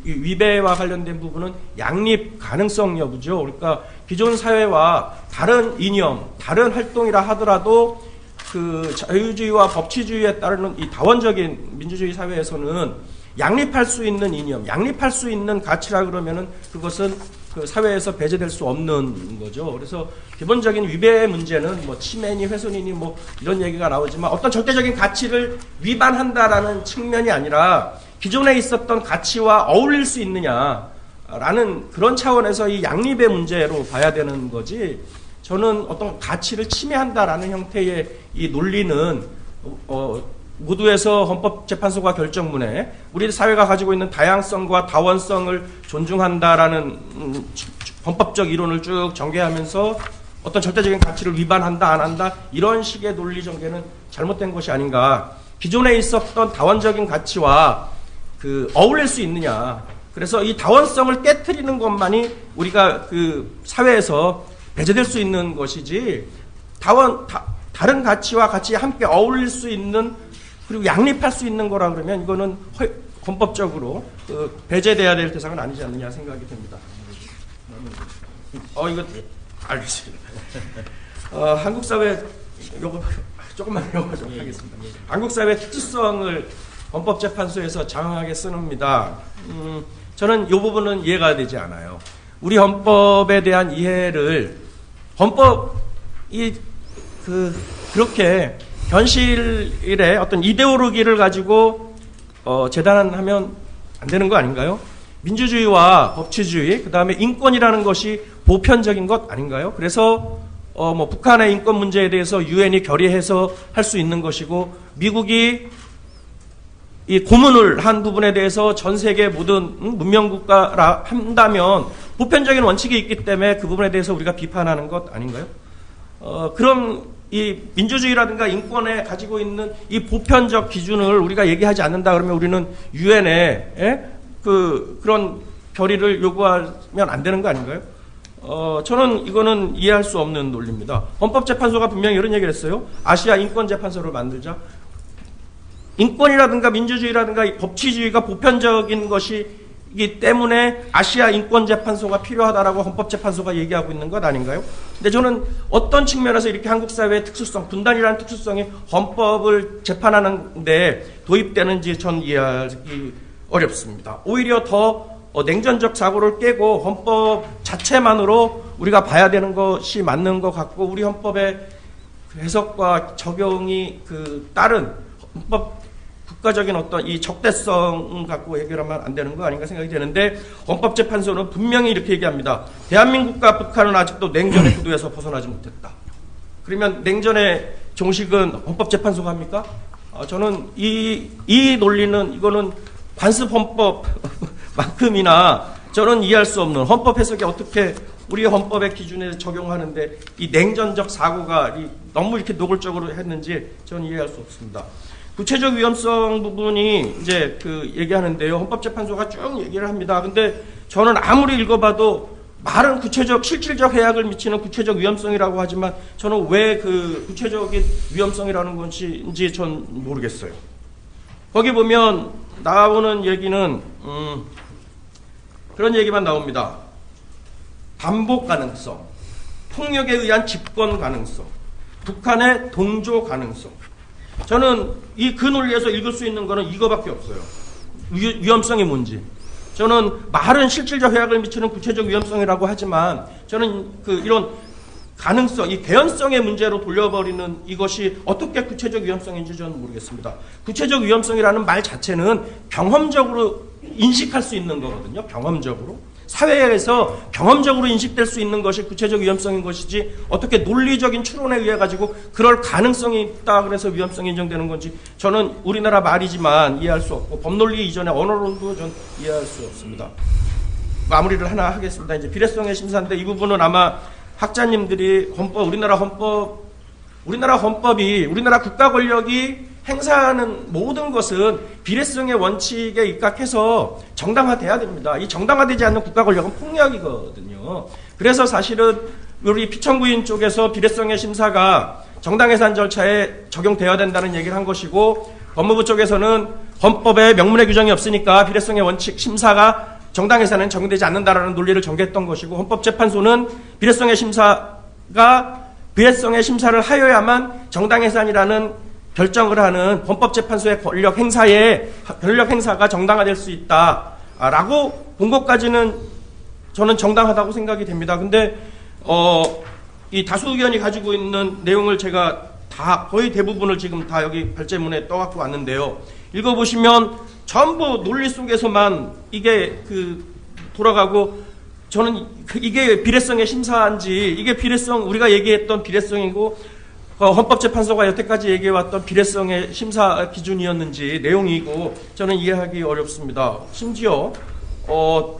이 위배와 관련된 부분은 양립 가능성 여부죠. 그러니까 기존 사회와 다른 이념, 다른 활동이라 하더라도 그 자유주의와 법치주의에 따르는 이 다원적인 민주주의 사회에서는 양립할 수 있는 이념, 양립할 수 있는 가치라 그러면은 그것은 그 사회에서 배제될 수 없는 거죠. 그래서 기본적인 위배의 문제는 뭐 침해니 훼손이니 뭐 이런 얘기가 나오지만 어떤 절대적인 가치를 위반한다라는 측면이 아니라 기존에 있었던 가치와 어울릴 수 있느냐라는 그런 차원에서 이 양립의 문제로 봐야 되는 거지, 저는 어떤 가치를 침해한다라는 형태의 이 논리는 모두에서 헌법재판소가 결정문에 우리 사회가 가지고 있는 다양성과 다원성을 존중한다라는 헌법적 이론을 쭉 전개하면서 어떤 절대적인 가치를 위반한다 안 한다 이런 식의 논리 전개는 잘못된 것이 아닌가. 기존에 있었던 다원적인 가치와 어울릴 수 있느냐. 그래서 이 다원성을 깨트리는 것만이 우리가 사회에서 배제될 수 있는 것이지, 다른 가치와 같이 함께 어울릴 수 있는, 그리고 양립할 수 있는 거라 그러면 이거는 헌법적으로 배제돼야 될 대상은 아니지 않느냐 생각이 됩니다. 이거 알겠습니다. 한국 사회 요거 조금만 요거 좀 하겠습니다. 한국 사회 특수성을 헌법재판소에서 장황하게 쓰는입니다. 저는 이 부분은 이해가 되지 않아요. 우리 헌법에 대한 이해를 헌법이 그렇게 현실의 어떤 이데올로기를 가지고 재단하면 안 되는 거 아닌가요? 민주주의와 법치주의, 그 다음에 인권이라는 것이 보편적인 것 아닌가요? 그래서 뭐 북한의 인권 문제에 대해서 유엔이 결의해서 할 수 있는 것이고, 미국이 이 고문을 한 부분에 대해서 전 세계 모든 문명국가라 한다면 보편적인 원칙이 있기 때문에 그 부분에 대해서 우리가 비판하는 것 아닌가요? 그럼 이 민주주의라든가 인권에 가지고 있는 이 보편적 기준을 우리가 얘기하지 않는다 그러면 우리는 유엔에 그런 결의를 요구하면 안 되는 거 아닌가요? 저는 이거는 이해할 수 없는 논리입니다. 헌법재판소가 분명히 이런 얘기를 했어요. 아시아 인권재판소를 만들자. 인권이라든가 민주주의라든가 법치주의가 보편적인 것이기 때문에 아시아 인권재판소가 필요하다라고 헌법재판소가 얘기하고 있는 것 아닌가요? 근데 저는 어떤 측면에서 이렇게 한국 사회의 특수성, 분단이라는 특수성이 헌법을 재판하는데 도입되는지 전 이해하기 어렵습니다. 오히려 더 냉전적 사고를 깨고 헌법 자체만으로 우리가 봐야 되는 것이 맞는 것 같고, 우리 헌법의 해석과 적용이 따른 헌법 국가적인 어떤 이 적대성 갖고 해결하면 안 되는 거 아닌가 생각이 되는데, 헌법재판소는 분명히 이렇게 얘기합니다. 대한민국과 북한은 아직도 냉전의 구도에서 벗어나지 못했다. 그러면 냉전의 종식은 헌법재판소가 합니까? 저는 이 논리는, 이거는 관습 헌법만큼이나 저는 이해할 수 없는, 헌법 해석이 어떻게 우리 헌법의 기준에 적용하는데 이 냉전적 사고가 너무 이렇게 노골적으로 했는지 저는 이해할 수 없습니다. 구체적 위험성 부분이 이제 얘기하는데요. 헌법재판소가 쭉 얘기를 합니다. 근데 저는 아무리 읽어봐도 말은 구체적, 실질적 해악을 미치는 구체적 위험성이라고 하지만 저는 왜 구체적인 위험성이라는 것인지 전 모르겠어요. 거기 보면 나오는 얘기는 그런 얘기만 나옵니다. 반복 가능성, 폭력에 의한 집권 가능성, 북한의 동조 가능성. 저는 그 논리에서 읽을 수 있는 거는 이거밖에 없어요. 위험성이 뭔지. 저는 말은 실질적 해악을 미치는 구체적 위험성이라고 하지만 저는 이런 가능성, 이 개연성의 문제로 돌려버리는 이것이 어떻게 구체적 위험성인지 저는 모르겠습니다. 구체적 위험성이라는 말 자체는 경험적으로 인식할 수 있는 거거든요. 경험적으로. 사회에서 경험적으로 인식될 수 있는 것이 구체적 위험성인 것이지, 어떻게 논리적인 추론에 의해 가지고 그럴 가능성이 있다 그래서 위험성이 인정되는 건지 저는 우리나라 말이지만 이해할 수 없고, 법논리 이전의 언어론도 전 이해할 수 없습니다. 마무리를 하나 하겠습니다. 이제 비례성의 심사인데, 이 부분은 아마 학자님들이 우리나라 헌법이 우리나라 국가 권력이 행사하는 모든 것은 비례성의 원칙에 입각해서 정당화돼야 됩니다. 이 정당화되지 않는 국가 권력은 폭력이거든요. 그래서 사실은 우리 피청구인 쪽에서 비례성의 심사가 정당해산 절차에 적용되어야 된다는 얘기를 한 것이고, 법무부 쪽에서는 헌법에 명문의 규정이 없으니까 비례성의 원칙 심사가 정당해산은 적용되지 않는다라는 논리를 전개했던 것이고, 헌법재판소는 비례성의 심사를 하여야만 정당해산이라는 결정을 하는 헌법재판소의 권력 행사가 정당화될 수 있다라고 본 것까지는 저는 정당하다고 생각이 됩니다. 근데 이 다수 의견이 가지고 있는 내용을 제가 거의 대부분을 지금 다 여기 발제문에 떠갖고 왔는데요. 읽어보시면 전부 논리 속에서만 이게 돌아가고, 저는 이게 비례성의 심사인지, 이게 우리가 얘기했던 비례성이고 헌법재판소가 여태까지 얘기해왔던 비례성의 심사 기준이었는지 내용이고 저는 이해하기 어렵습니다. 심지어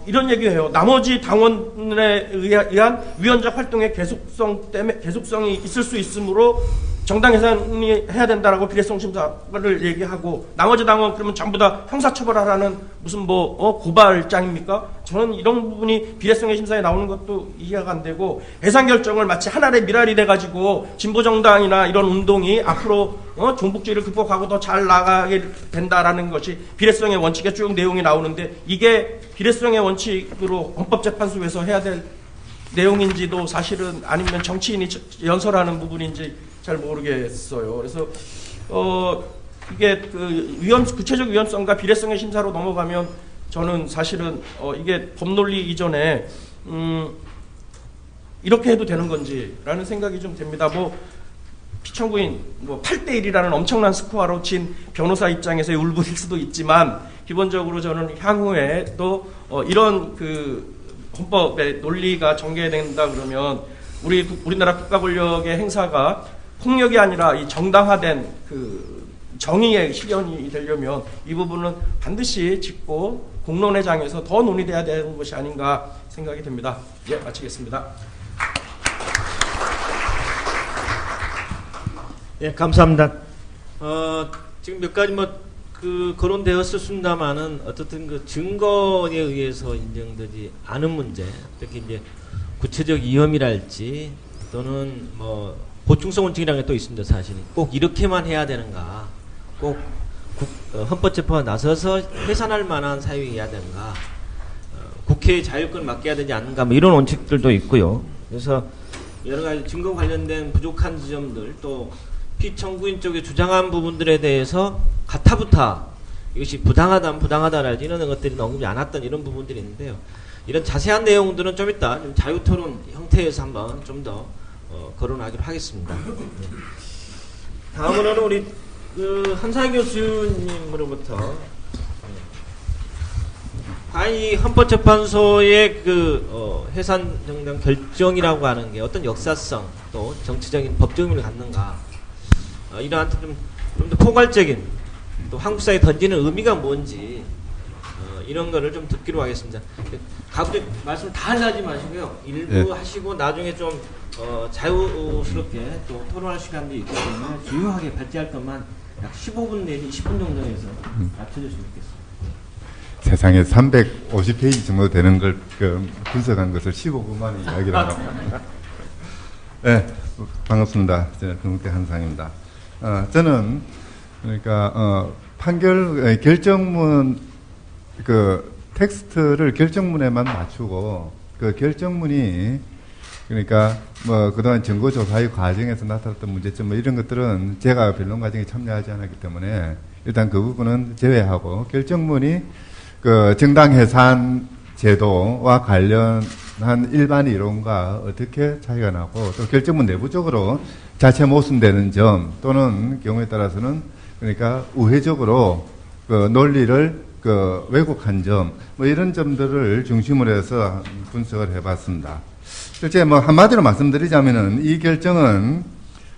이런 얘기해요. 나머지 당원에 의한 위헌적 활동의 계속성이 있을 수 있으므로 정당해산이 해야 된다라고 비례성 심사를 얘기하고, 나머지 당원 그러면 전부 다 형사처벌하라는 무슨 고발장입니까? 저는 이런 부분이 비례성의 심사에 나오는 것도 이해가 안 되고, 해산결정을 마치 하나의 미랄이 돼가지고 진보정당이나 이런 운동이 앞으로 종북주의를 극복하고 더 잘 나가게 된다라는 것이 비례성의 원칙에 쭉 내용이 나오는데, 이게 비례성의 원칙으로 헌법재판소에서 해야 될 내용인지도 사실은 아니면 정치인이 연설하는 부분인지 잘 모르겠어요. 그래서 이게 그 구체적 위헌성과 비례성의 심사로 넘어가면 저는 사실은 이게 법논리 이전에 이렇게 해도 되는 건지라는 생각이 좀 됩니다. 뭐 피청구인 8대1이라는 엄청난 스코어로 친 변호사 입장에서의 울분일 수도 있지만 기본적으로 저는 향후에 또 이런 그 헌법의 논리가 전개된다 그러면 우리나라 국가 권력의 행사가 폭력이 아니라 이 정당화된 그 정의의 실현이 되려면 이 부분은 반드시 짚고 공론의 장에서 더 논의돼야 되는 것이 아닌가 생각이 됩니다. 예, 마치겠습니다. 예, 감사합니다. 지금 몇 가지 거론되었습니다만은 어떻든 그 증거에 의해서 인정되지 않은 문제, 특히 이제 구체적 위험이랄지 또는 뭐 보충성원증이라는 게 또 있습니다. 사실은 꼭 이렇게만 해야 되는가, 꼭 헌법재판에 나서서 해산할 만한 사유이어야 되는가, 국회의 자율권을 맡겨야 되지 않는가, 뭐 이런 원칙들도 있고요. 그래서 여러 가지 증거 관련된 부족한 지점들, 또 피청구인 쪽에 주장한 부분들에 대해서 가타부타 이것이 부당하다랄지 이런 것들이 언급이 안 왔던 이런 부분들이 있는데요. 이런 자세한 내용들은 좀 이따 자유토론 형태에서 한번 좀 더 거론하기로 하겠습니다. 다음으로는 우리 한상희 교수님으로부터 과연 이 헌법재판소의 해산 정당 결정이라고 하는 게 어떤 역사성 또 정치적인 법적 의미를 갖는가, 이러한 좀 더 포괄적인 또 한국 사회에 던지는 의미가 뭔지 이런 거를 좀 듣기로 하겠습니다. 가급적 말씀을 다 하지 마시고요. 일부 하시고 나중에 좀 자유스럽게 또 토론할 시간도 있기 때문에 주요하게 발제할 것만 약 15분 내지 20분 정도에서 맞춰주시면 좋겠습니다. 세상에 350페이지 정도 되는 걸 분석한 것을 15분 만에 이야기를 하고. 네, 반갑습니다. 저는 금국대 한상입니다. 저는 그러니까 결정문 텍스트를 결정문에만 맞추고 그 결정문이 그러니까 그동안 증거조사의 과정에서 나타났던 문제점 이런 것들은 제가 변론 과정에 참여하지 않았기 때문에 일단 그 부분은 제외하고 결정문이 정당 해산 제도와 관련한 일반 이론과 어떻게 차이가 나고 또 결정문 내부적으로 자체 모순되는 점 또는 경우에 따라서는 그러니까 우회적으로 논리를 왜곡한 점 이런 점들을 중심으로 해서 분석을 해봤습니다. 실제 한마디로 말씀드리자면은 이 결정은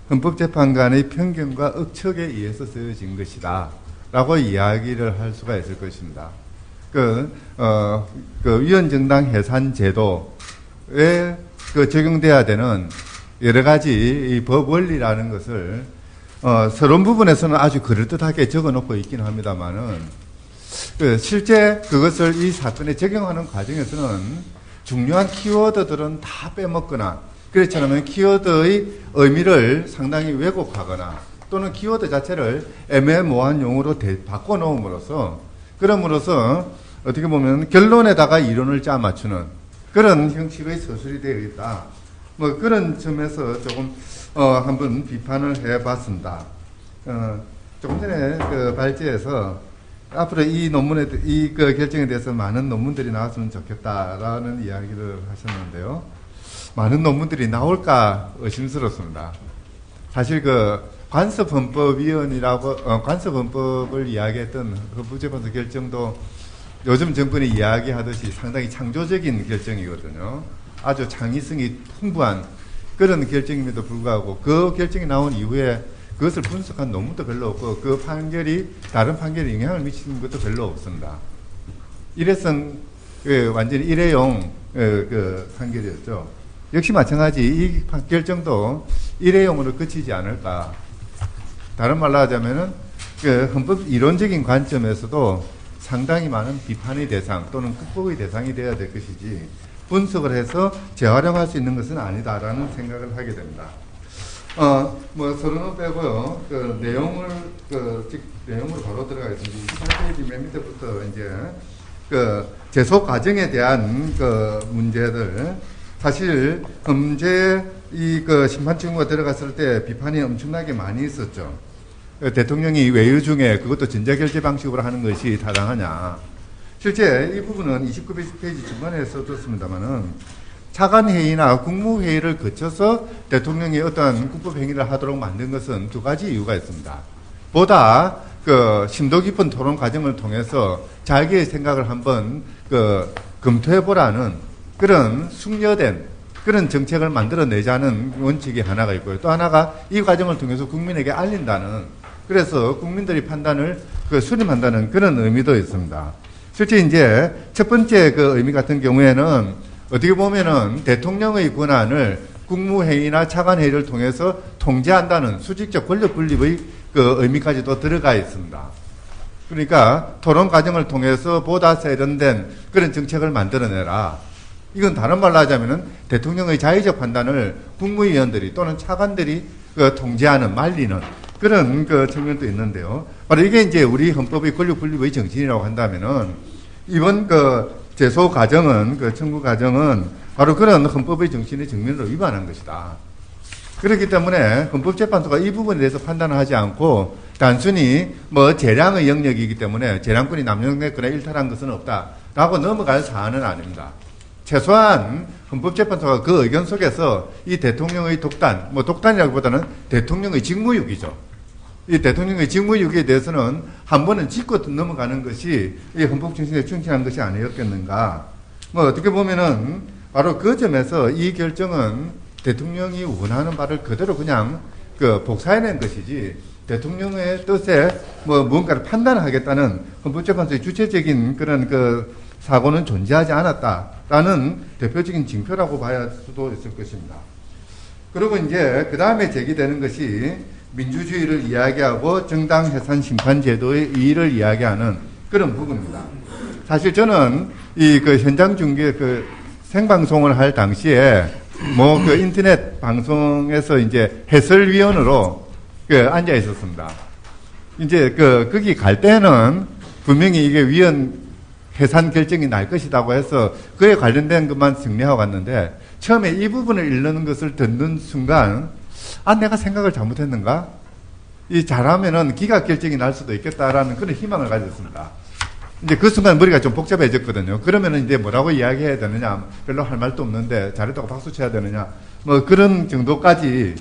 헌법재판관의 편견과 억측에 의해서 쓰여진 것이다 라고 이야기를 할 수가 있을 것입니다. 위헌정당 해산 제도에 적용돼야 되는 여러 가지 법 원리라는 것을 서론 부분에서는 아주 그럴듯하게 적어놓고 있긴 합니다만은 실제 그것을 이 사건에 적용하는 과정에서는 중요한 키워드들은 다 빼먹거나 그렇지 않으면 키워드의 의미를 상당히 왜곡하거나 또는 키워드 자체를 애매모호한 용어로 바꿔놓음으로써 그럼으로써 어떻게 보면 결론에다가 이론을 짜맞추는 그런 형식의 서술이 되어 있다. 그런 점에서 조금 한번 비판을 해봤습니다. 조금 전에 발제에서 앞으로 이 논문에 결정에 대해서 많은 논문들이 나왔으면 좋겠다라는 이야기를 하셨는데요. 많은 논문들이 나올까 의심스럽습니다. 사실 관습헌법위원이라고 관습헌법을 이야기했던 헌법재판소 결정도 요즘 정권이 이야기하듯이 상당히 창조적인 결정이거든요. 아주 창의성이 풍부한 그런 결정임에도 불구하고 그 결정이 나온 이후에 그것을 분석한 논문도 별로 없고 그 판결이 다른 판결에 영향을 미치는 것도 별로 없습니다. 일회성 완전히 일회용 판결이었죠. 역시 마찬가지 이 결정도 일회용으로 그치지 않을까. 다른 말로 하자면은 헌법 이론적인 관점에서도 상당히 많은 비판의 대상 또는 극복의 대상이 되어야 될 것이지 분석을 해서 재활용할 수 있는 것은 아니다라는 생각을 하게 됩니다. 서론은 빼고요. 내용으로 바로 들어가겠습니다. 28페이지 맨 밑에부터 이제 제소 과정에 대한 문제들 사실 범죄 그 심판 청구가 들어갔을 때 비판이 엄청나게 많이 있었죠. 대통령이 외유 중에 그것도 전자결제 방식으로 하는 것이 타당하냐. 실제 이 부분은 29페이지 중간에 써뒀습니다만은 차관회의나 국무회의를 거쳐서 대통령이 어떠한 국법행위를 하도록 만든 것은 두 가지 이유가 있습니다. 보다 그 심도 깊은 토론 과정을 통해서 자기의 생각을 한번 검토해보라는 그런 숙려된 그런 정책을 만들어내자는 원칙이 하나가 있고요. 또 하나가 이 과정을 통해서 국민에게 알린다는, 그래서 국민들이 판단을 수렴한다는 그런 의미도 있습니다. 실제 이제 첫 번째 그 의미 같은 경우에는 어떻게 보면은 대통령의 권한을 국무회의나 차관회의를 통해서 통제한다는 수직적 권력 분립의 그 의미까지도 들어가 있습니다. 그러니까 토론 과정을 통해서 보다 세련된 그런 정책을 만들어내라. 이건 다른 말로 하자면은 대통령의 자의적 판단을 국무위원들이 또는 차관들이 통제하는, 말리는 그런 그 측면도 있는데요. 바로 이게 이제 우리 헌법의 권력 분립의 정신이라고 한다면은 이번 제소 과정은, 청구 과정은 바로 그런 헌법의 정신의 정면으로 위반한 것이다. 그렇기 때문에 헌법재판소가 이 부분에 대해서 판단을 하지 않고 단순히 재량의 영역이기 때문에 재량권이 남용됐거나 일탈한 것은 없다라고 넘어갈 사안은 아닙니다. 최소한 헌법재판소가 그 의견 속에서 이 대통령의 독단, 독단이라기보다는 대통령의 직무유기죠. 이 대통령의 직무유기에 대해서는 한 번은 짚고 넘어가는 것이 이 헌법 정신에 충실한 것이 아니었겠는가. 어떻게 보면은 바로 그 점에서 이 결정은 대통령이 원하는 바를 그대로 그냥 복사해낸 것이지 대통령의 뜻에 무언가를 판단하겠다는 헌법재판소의 주체적인 그런 사고는 존재하지 않았다라는 대표적인 징표라고 봐야 수도 있을 것입니다. 그리고 이제 그 다음에 제기되는 것이 민주주의를 이야기하고 정당 해산 심판 제도의 의의를 이야기하는 그런 부분입니다. 사실 저는 이 현장 중계 생방송을 할 당시에 인터넷 방송에서 이제 해설위원으로 앉아 있었습니다. 이제 거기 갈 때는 분명히 이게 위원 해산 결정이 날 것이라고 해서 그에 관련된 것만 정리하고 갔는데 처음에 이 부분을 읽는 것을 듣는 순간 내가 생각을 잘못했는가? 잘하면은 기각 결정이 날 수도 있겠다라는 그런 희망을 가졌습니다. 이제 그 순간 머리가 좀 복잡해졌거든요. 그러면은 이제 뭐라고 이야기해야 되느냐? 별로 할 말도 없는데 잘했다고 박수 쳐야 되느냐? 그런 정도까지.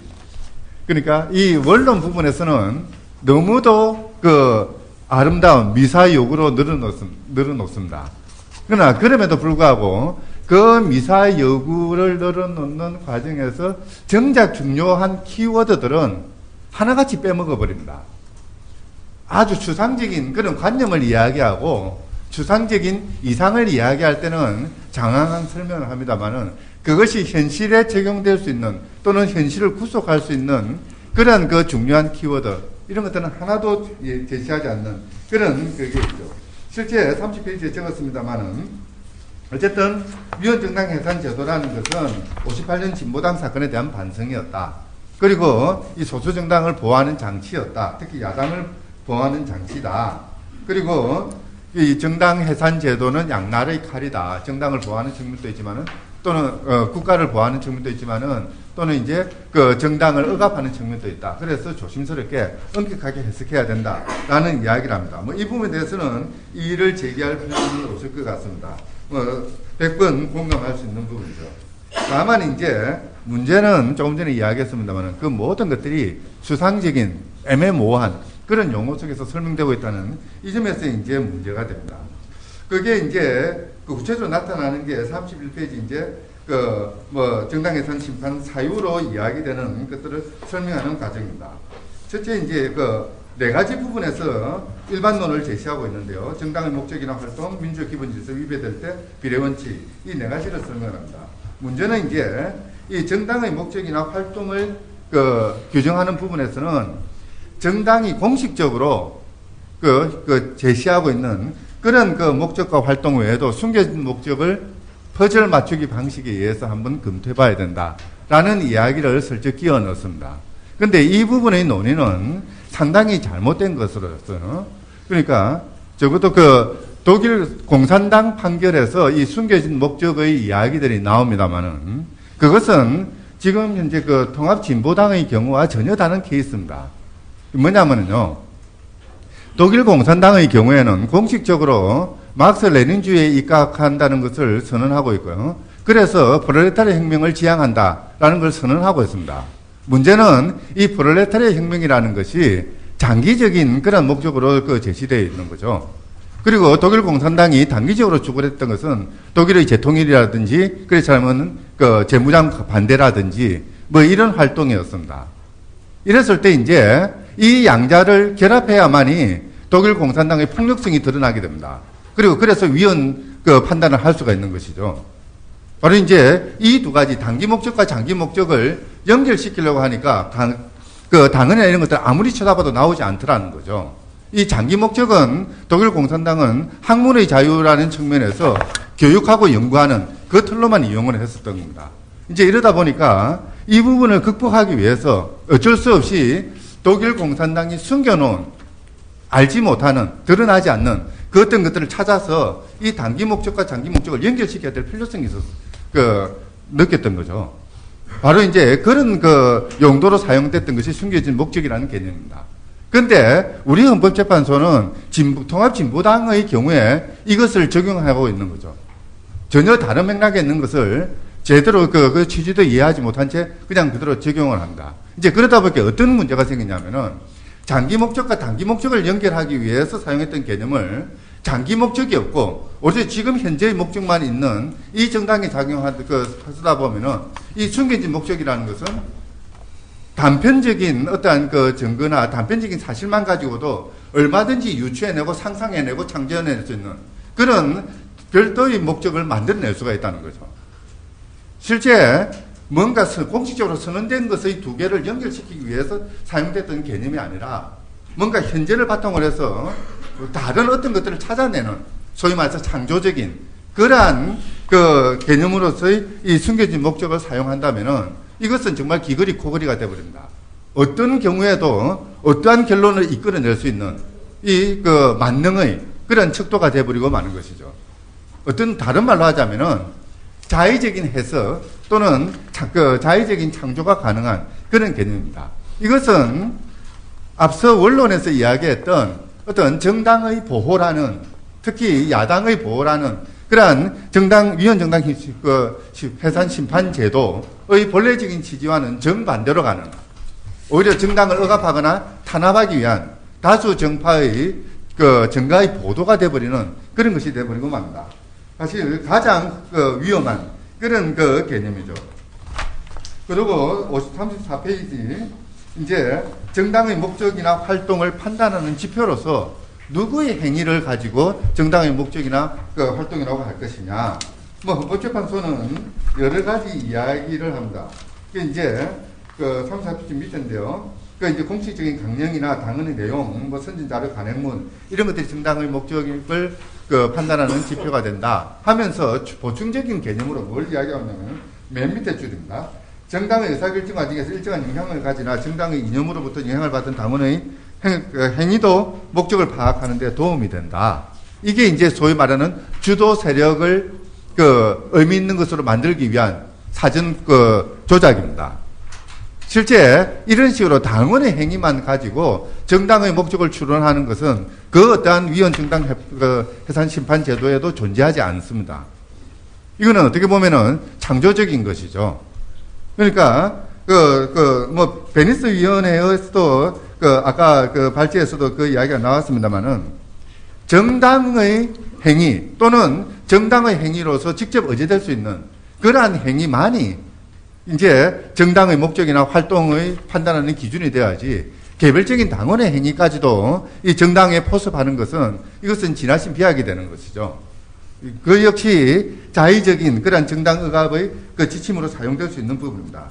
그러니까 이 원론 부분에서는 너무도 아름다운 미사역으로 늘어놓습니다. 그러나 그럼에도 불구하고 그 미사여구를 늘어놓는 과정에서 정작 중요한 키워드들은 하나같이 빼먹어버립니다. 아주 추상적인 그런 관념을 이야기하고 추상적인 이상을 이야기할 때는 장황한 설명을 합니다만은 그것이 현실에 적용될 수 있는 또는 현실을 구속할 수 있는 그런 중요한 키워드 이런 것들은 하나도 제시하지 않는 그런 그게 있죠. 실제 30페이지에 적었습니다만은 어쨌든 위헌정당 해산 제도라는 것은 58년 진보당 사건에 대한 반성이었다. 그리고 이 소수정당을 보호하는 장치였다. 특히 야당을 보호하는 장치다. 그리고 이 정당 해산 제도는 양날의 칼이다. 정당을 보호하는 측면도 있지만은 또는 국가를 보호하는 측면도 있지만은 또는 이제 정당을 억압하는 측면도 있다. 그래서 조심스럽게 엄격하게 해석해야 된다라는 이야기를 합니다. 이 부분에 대해서는 이의를 제기할 필요는 없을 것 같습니다. 100번 공감할 수 있는 부분이죠. 다만 이제 문제는 조금 전에 이야기했습니다만 그 모든 것들이 수상적인 애매모호한 그런 용어 속에서 설명되고 있다는 이 점에서 이제 문제가 됩니다. 그게 이제 구체적으로 나타나는 게 31페이지 이제 정당 해산 심판 사유로 이야기되는 것들을 설명하는 과정입니다. 첫째 이제 네 가지 부분에서 일반론을 제시하고 있는데요. 정당의 목적이나 활동, 민주적 기본 질서 위배될 때 비례 원칙 이 네 가지를 설명합니다. 문제는 이제 이 정당의 목적이나 활동을 규정하는 부분에서는 정당이 공식적으로 제시하고 있는 그런 목적과 활동 외에도 숨겨진 목적을 퍼즐 맞추기 방식에 의해서 한번 검토해 봐야 된다라는 이야기를 슬쩍 끼워 넣었습니다. 근데 이 부분의 논의는 상당히 잘못된 것으로서 그러니까 적어도 독일 공산당 판결에서 이 숨겨진 목적의 이야기들이 나옵니다만은 그것은 지금 현재 그 통합진보당의 경우와 전혀 다른 케이스입니다. 뭐냐면요. 독일 공산당의 경우에는 공식적으로 막스 레닌주의에 입각한다는 것을 선언하고 있고요. 그래서 프롤레타리아 혁명을 지향한다라는 걸 선언하고 있습니다. 문제는 이 프롤레타리아 혁명이라는 것이 장기적인 그런 목적으로 제시되어 있는 거죠. 그리고 독일 공산당이 단기적으로 추구했던 것은 독일의 재통일이라든지 그렇다면 그 재무장 반대라든지 뭐 이런 활동이었습니다. 이랬을 때 이제 이 양자를 결합해야만이 독일 공산당의 폭력성이 드러나게 됩니다. 그리고 그래서 위헌 그 판단을 할 수가 있는 것이죠. 바로 이제 이 두 가지 단기 목적과 장기 목적을 연결시키려고 하니까 그 당헌이나 이런 것들 아무리 쳐다봐도 나오지 않더라는 거죠. 이 장기 목적은 독일 공산당은 학문의 자유라는 측면에서 교육하고 연구하는 그 틀로만 이용을 했었던 겁니다. 이제 이러다 보니까 이 부분을 극복하기 위해서 어쩔 수 없이 독일 공산당이 숨겨놓은 알지 못하는 드러나지 않는 그 어떤 것들을 찾아서 이 단기 목적과 장기 목적을 연결시켜야 될 필요성이 있어서 느꼈던 거죠. 바로 이제 그런 그 용도로 사용됐던 것이 숨겨진 목적이라는 개념입니다. 그런데 우리 헌법재판소는 통합진보당의 경우에 이것을 적용하고 있는 거죠. 전혀 다른 맥락에 있는 것을 제대로 그 취지도 이해하지 못한 채 그냥 그대로 적용을 한다. 이제 그러다 보니까 어떤 문제가 생기냐면은 장기 목적과 단기 목적을 연결하기 위해서 사용했던 개념을 장기 목적이 없고 오히려 지금 현재의 목적만 있는 이 정당에 쓰다 보면은 이 숨겨진 목적이라는 것은 단편적인 어떠한 그 증거나 단편적인 사실만 가지고도 얼마든지 유추해내고 상상해내고 창조해낼 수 있는 그런 별도의 목적을 만들어낼 수가 있다는 거죠. 실제 뭔가 공식적으로 선언된 것의 두 개를 연결시키기 위해서 사용됐던 개념이 아니라 뭔가 현재를 바탕으로 해서 다른 어떤 것들을 찾아내는 소위 말해서 창조적인 그러한 그 개념으로서의 이 숨겨진 목적을 사용한다면은 이것은 정말 귀걸이 코걸이가 되어버립니다. 어떤 경우에도 어떠한 결론을 이끌어낼 수 있는 이 그 만능의 그런 척도가 되어버리고 마는 것이죠. 어떤 다른 말로 하자면은 자의적인 해석 또는 자의적인 창조가 가능한 그런 개념입니다. 이것은 앞서 원론에서 이야기했던 어떤 정당의 보호라는 특히 야당의 보호라는 그러한 위헌 정당 해산 심판 제도의 본래적인 취지와는 정반대로 가는 오히려 정당을 억압하거나 탄압하기 위한 다수 정파의 정가의 보도가 되어버리는 그런 것이 되어버리고 맙니다. 사실 가장 위험한 그런 개념이죠. 그리고 34페이지 이제 정당의 목적이나 활동을 판단하는 지표로서 누구의 행위를 가지고 정당의 목적이나 활동이라고 할 것이냐. 헌법재판소는 여러 가지 이야기를 합니다. 이제 34페이지 밑인데요. 이제 공식적인 강령이나 당헌의 내용, 선진자료 간행문 이런 것들이 정당의 목적을 판단하는 지표가 된다 하면서 보충적인 개념으로 뭘 이야기하냐면 맨 밑에 줄입니다. 정당의 의사결정 과정에서 일정한 영향을 가지나 정당의 이념으로부터 영향을 받은 당원의 행위도 목적을 파악하는 데 도움이 된다. 이게 이제 소위 말하는 주도 세력을 의미 있는 것으로 만들기 위한 사전 조작입니다. 실제 이런 식으로 당원의 행위만 가지고 정당의 목적을 추론하는 것은 그 어떠한 위헌 정당 해산 심판 제도에도 존재하지 않습니다. 이거는 어떻게 보면은 창조적인 것이죠. 그러니까 베니스 위원회에서도 아까 발제에서도 그 이야기가 나왔습니다만은 정당의 행위 또는 정당의 행위로서 직접 의제될 수 있는 그러한 행위만이 이제 정당의 목적이나 활동의 판단하는 기준이 되어야지 개별적인 당원의 행위까지도 이 정당에 포섭하는 것은 이것은 지나친 비약이 되는 것이죠. 그 역시 자의적인 그러한 정당 억압의 지침으로 사용될 수 있는 부분입니다.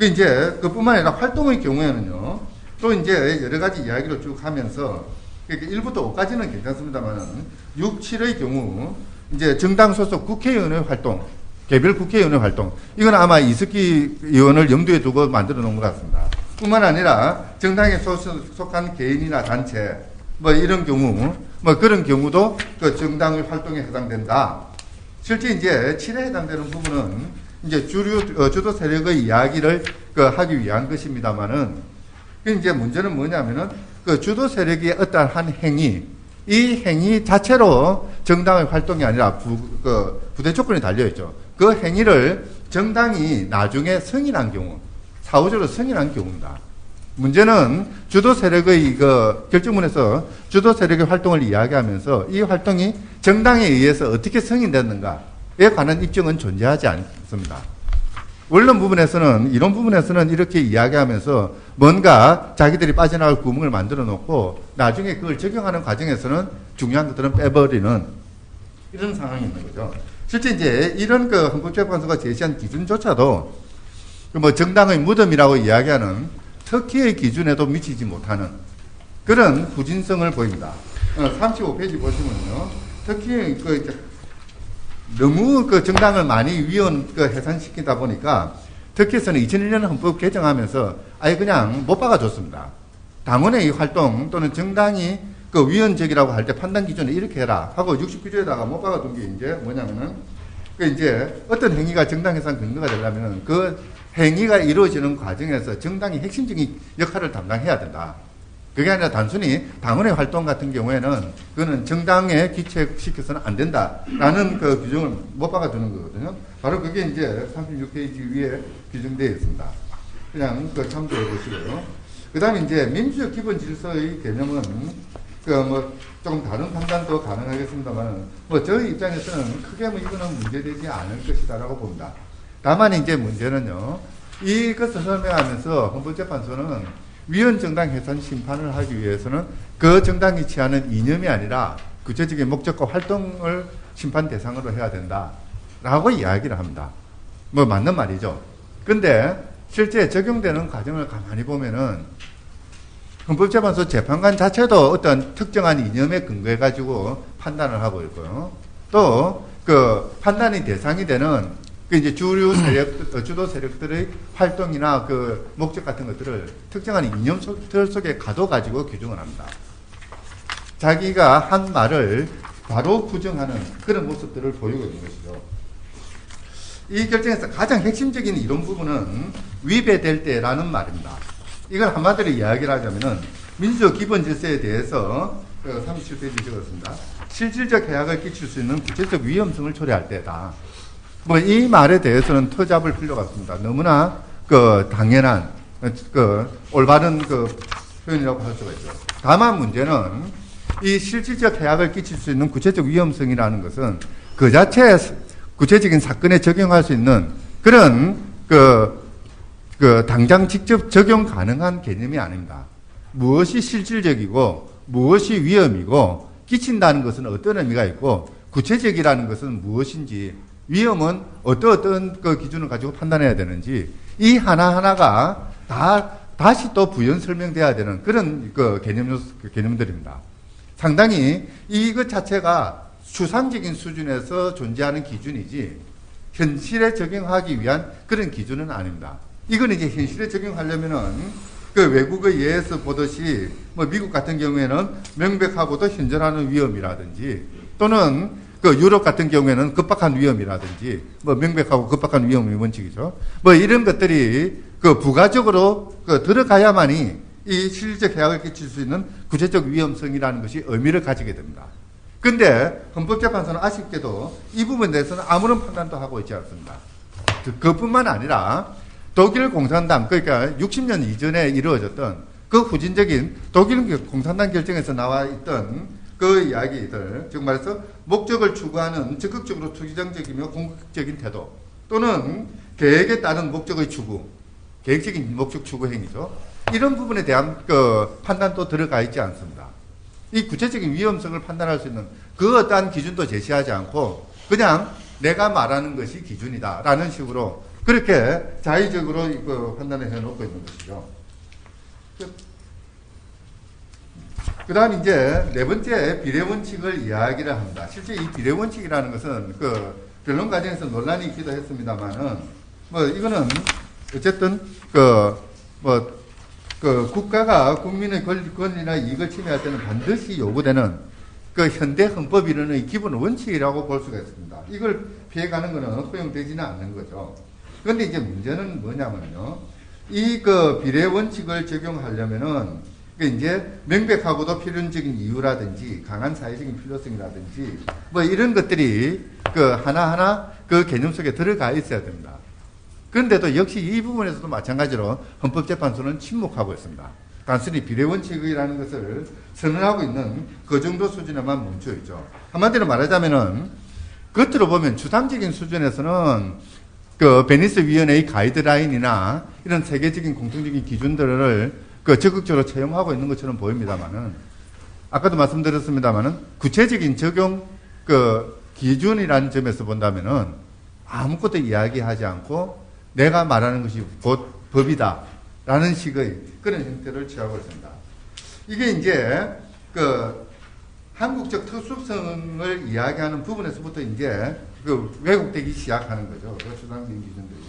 이제 그뿐만 아니라 활동의 경우에는요, 또 이제 여러 가지 이야기를 쭉 하면서 1부터 5까지는 괜찮습니다만 6, 7의 경우 이제 정당 소속 국회의원의 활동, 개별 국회의원의 활동, 이건 아마 이석기 의원을 염두에 두고 만들어 놓은 것 같습니다. 뿐만 아니라 정당에 속한 개인이나 단체, 이런 경우, 뭐 그런 경우도 그 정당의 활동에 해당된다. 실제 이제 7에 해당되는 부분은 이제 주도 세력의 이야기를 그 하기 위한 것입니다만은 이제 문제는 뭐냐면은 그 주도 세력의 어떠한 한 행위, 이 행위 자체로 정당의 활동이 아니라 부대 조건이 달려있죠. 그 행위를 정당이 나중에 승인한 경우, 사후적으로 승인한 경우입니다. 문제는 주도 세력의 그 결정문에서 주도 세력의 활동을 이야기하면서 이 활동이 정당에 의해서 어떻게 승인됐는가에 관한 입증은 존재하지 않습니다. 원론 부분에서는, 이론 부분에서는 이렇게 이야기하면서 뭔가 자기들이 빠져나갈 구멍을 만들어 놓고 나중에 그걸 적용하는 과정에서는 중요한 것들은 빼버리는 이런 상황이 있는 거죠. 실제 이제 이런 그 헌법재판소가 제시한 기준조차도 그 뭐 정당의 무덤이라고 이야기하는 터키의 기준에도 미치지 못하는 그런 후진성을 보입니다. 35페이지 보시면요. 터키의 너무 그 정당을 많이 해산시키다 보니까 터키에서는 2001년 헌법 개정하면서 아예 그냥 못 박아줬습니다. 당원의 활동 또는 정당이 그 위헌적이라고 할 때 판단 기준을 이렇게 해라 하고 69조에다가 못 박아둔 게 이제 뭐냐면은 그 이제 어떤 행위가 정당 해산 근거가 되려면은 그 행위가 이루어지는 과정에서 정당이 핵심적인 역할을 담당해야 된다. 그게 아니라 단순히 당원의 활동 같은 경우에는 그거는 정당에 기책시켜서는 안 된다라는 그 규정을 못 박아두는 거거든요. 바로 그게 이제 36페이지 위에 규정되어 있습니다. 그냥 그 참조해 보시고요. 그 다음에 이제 민주적 기본 질서의 개념은 그 뭐 조금 다른 판단도 가능하겠습니다만 뭐 저희 입장에서는 크게 뭐 이거는 문제되지 않을 것이다라고 봅니다. 다만 이제 문제는요. 이것을 설명하면서 헌법재판소는 위헌정당 해산 심판을 하기 위해서는 그 정당이 취하는 이념이 아니라 구체적인 목적과 활동을 심판 대상으로 해야 된다라고 이야기를 합니다. 뭐 맞는 말이죠. 근데 실제 적용되는 과정을 가만히 보면은 헌법재판소 재판관 자체도 어떤 특정한 이념에 근거해 가지고 판단을 하고 있고요. 또 그 판단의 대상이 되는 그 이제 주류 세력, 주도 세력들의 활동이나 그 목적 같은 것들을 특정한 이념들 속에 가둬가지고 규정을 합니다. 자기가 한 말을 바로 부정하는 그런 모습들을 보이고 있는 것이죠. 이 결정에서 가장 핵심적인 이론 부분은 위배될 때라는 말입니다. 이걸 한마디로 이야기를 하자면은 민주적 기본 질서에 대해서 37페이지 적었습니다. 실질적 해악을 끼칠 수 있는 구체적 위험성을 초래할 때다. 뭐 이 말에 대해서는 터잡을 필요가 없습니다. 너무나 그 당연한 그 올바른 그 표현이라고 할 수가 있죠. 다만 문제는 이 실질적 해악을 끼칠 수 있는 구체적 위험성이라는 것은 그 자체 구체적인 사건에 적용할 수 있는 그런 그 당장 직접 적용 가능한 개념이 아닙니다. 무엇이 실질적이고 무엇이 위험이고 끼친다는 것은 어떤 의미가 있고 구체적이라는 것은 무엇인지 위험은 어떤 그 기준을 가지고 판단해야 되는지 이 하나하나가 다시 또 부연 설명돼야 되는 그런 그 개념들입니다. 상당히 이것 자체가 추상적인 수준에서 존재하는 기준이지 현실에 적용하기 위한 그런 기준은 아닙니다. 이건 이제 현실에 적용하려면은 그 외국의 예에서 보듯이 뭐 미국 같은 경우에는 명백하고도 현존하는 위험이라든지 또는 그 유럽 같은 경우에는 급박한 위험이라든지 뭐 명백하고 급박한 위험의 원칙이죠. 뭐 이런 것들이 그 부가적으로 그 들어가야만이 이 실질적 해악을 끼칠 수 있는 구체적 위험성이라는 것이 의미를 가지게 됩니다. 근데 헌법재판소는 아쉽게도 이 부분에 대해서는 아무런 판단도 하고 있지 않습니다. 그뿐만 아니라 독일 공산당, 그러니까 60년 이전에 이루어졌던 그 후진적인 독일 공산당 결정에서 나와 있던 그 이야기들, 즉 말해서 목적을 추구하는 적극적으로 투기정적이며 공격적인 태도 또는 계획에 따른 목적의 추구, 계획적인 목적 추구 행위죠. 이런 부분에 대한 그 판단도 들어가 있지 않습니다. 이 구체적인 위험성을 판단할 수 있는 그 어떠한 기준도 제시하지 않고 그냥 내가 말하는 것이 기준이다라는 식으로 그렇게 자의적으로 그 판단을 해놓고 있는 것이죠. 그 다음 이제 네 번째 비례원칙을 이야기를 합니다. 실제 이 비례원칙이라는 것은 그 변론 과정에서 논란이 있기도 했습니다만은 뭐 이거는 어쨌든 국가가 국민의 권리나 이익을 침해할 때는 반드시 요구되는 그 현대 헌법 이론의 기본 원칙이라고 볼 수가 있습니다. 이걸 피해가는 것은 허용되지는 않는 거죠. 그런데 이제 문제는 뭐냐면요. 이 그 비례 원칙을 적용하려면은 그 이제 명백하고도 필연적인 이유라든지 강한 사회적인 필요성이라든지 뭐 이런 것들이 그 하나하나 그 개념 속에 들어가 있어야 됩니다. 그런데도 역시 이 부분에서도 마찬가지로 헌법재판소는 침묵하고 있습니다. 단순히 비례 원칙이라는 것을 선언하고 있는 그 정도 수준에만 멈춰 있죠. 한마디로 말하자면은 겉으로 보면 주상적인 수준에서는 그 베니스 위원회의 가이드라인이나 이런 세계적인 공통적인 기준들을 그 적극적으로 채용하고 있는 것처럼 보입니다만은 아까도 말씀드렸습니다만은 구체적인 적용 그 기준이라는 점에서 본다면은 아무것도 이야기하지 않고 내가 말하는 것이 곧 법이다라는 식의 그런 형태를 취하고 있습니다. 이게 이제 그 한국적 특수성을 이야기하는 부분에서부터 이제 그 왜곡되기 시작하는 거죠. 그 주상적인 기준들이.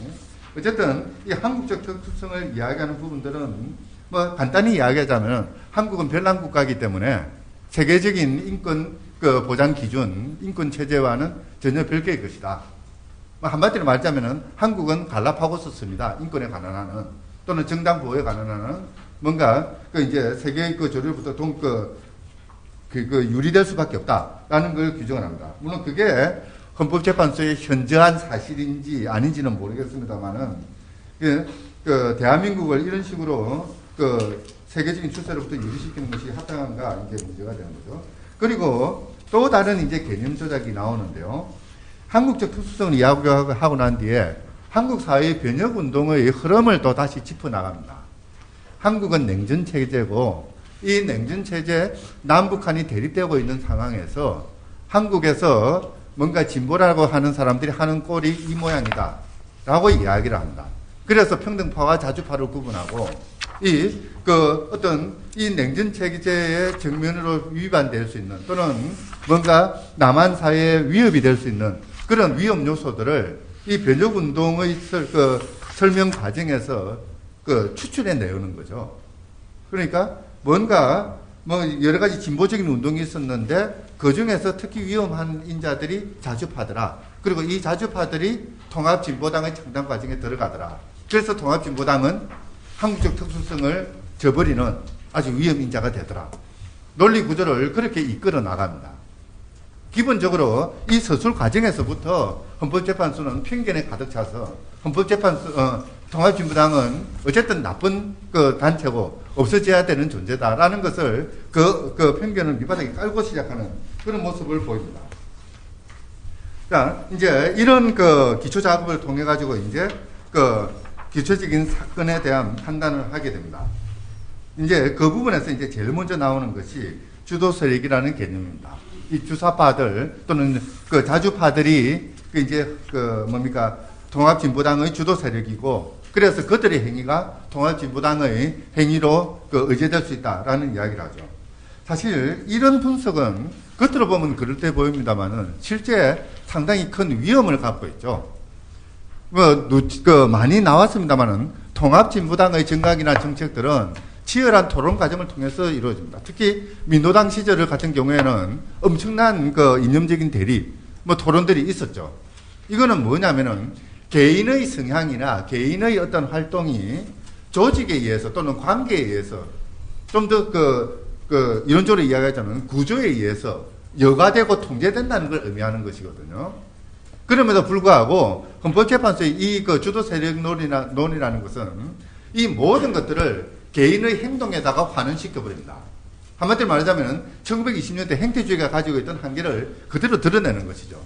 어쨌든 이 한국적 특수성을 이야기하는 부분들은 뭐 간단히 이야기하자면 한국은 별난 국가이기 때문에 세계적인 인권 그 보장 기준, 인권 체제와는 전혀 별개의 것이다. 한마디로 말하자면은 한국은 갈라파고스입니다. 인권에 관한하는 또는 정당 보호에 관한하는 뭔가 그 이제 세계의 그 조류부터 유리될 수밖에 없다라는 걸 규정을 합니다. 물론 그게 헌법재판소의 현저한 사실인지 아닌지는 모르겠습니다만은 그 대한민국을 이런 식으로 그 세계적인 추세로부터 유리시키는 것이 합당한가 이제 문제가 되는 거죠. 그리고 또 다른 이제 개념 조작이 나오는데요. 한국적 특수성을 이야기하고 난 뒤에 한국 사회의 변혁 운동의 흐름을 또 다시 짚어 나갑니다. 한국은 냉전 체제고 이 냉전 체제 남북한이 대립되고 있는 상황에서 한국에서 뭔가 진보라고 하는 사람들이 하는 꼴이 이 모양이다 라고 이야기를 합니다. 그래서 평등파와 자주파를 구분하고 이 냉전 체제의 정면으로 위반될 수 있는 또는 뭔가 남한 사회에 위협이 될 수 있는 그런 위험 요소들을 이 변혁 운동의 설명 과정에서 추출해 내오는 거죠. 그러니까 뭔가 뭐 여러 가지 진보적인 운동이 있었는데 그 중에서 특히 위험한 인자들이 자주파더라. 그리고 이 자주파들이 통합진보당의 창당 과정에 들어가더라. 그래서 통합진보당은 한국적 특수성을 저버리는 아주 위험 인자가 되더라. 논리 구조를 그렇게 이끌어 나갑니다. 기본적으로 이 서술 과정에서부터 헌법재판소는 편견에 가득 차서 통합진보당은 어쨌든 나쁜 그 단체고 없어져야 되는 존재다라는 것을 그 편견을 밑바닥에 깔고 시작하는 그런 모습을 보입니다. 자, 이제 이런 그 기초 작업을 통해 가지고 이제 그 기초적인 사건에 대한 판단을 하게 됩니다. 이제 그 부분에서 이제 제일 먼저 나오는 것이 주도 세력이라는 개념입니다. 이 주사파들 또는 그 자주파들이 통합진보당의 주도 세력이고 그래서 그들의 행위가 통합진보당의 행위로 의제될 수 있다라는 이야기를 하죠. 사실 이런 분석은 겉으로 보면 그럴 때 보입니다만은 실제 상당히 큰 위험을 갖고 있죠. 많이 나왔습니다만은 통합진보당의 정각이나 정책들은 치열한 토론 과정을 통해서 이루어집니다. 특히 민노당 시절 같은 경우에는 엄청난 이념적인 대립, 토론들이 있었죠. 이거는 뭐냐면은 개인의 성향이나 개인의 어떤 활동이 조직에 의해서 또는 관계에 의해서 좀 더 이론적으로 이야기하자면 구조에 의해서 여과되고 통제된다는 걸 의미하는 것이거든요. 그럼에도 불구하고 헌법재판소의 이 주도 세력 논이라는 것은 이 모든 것들을 개인의 행동에다가 환원시켜버립니다. 한마디로 말하자면 1920년대 행태주의가 가지고 있던 한계를 그대로 드러내는 것이죠.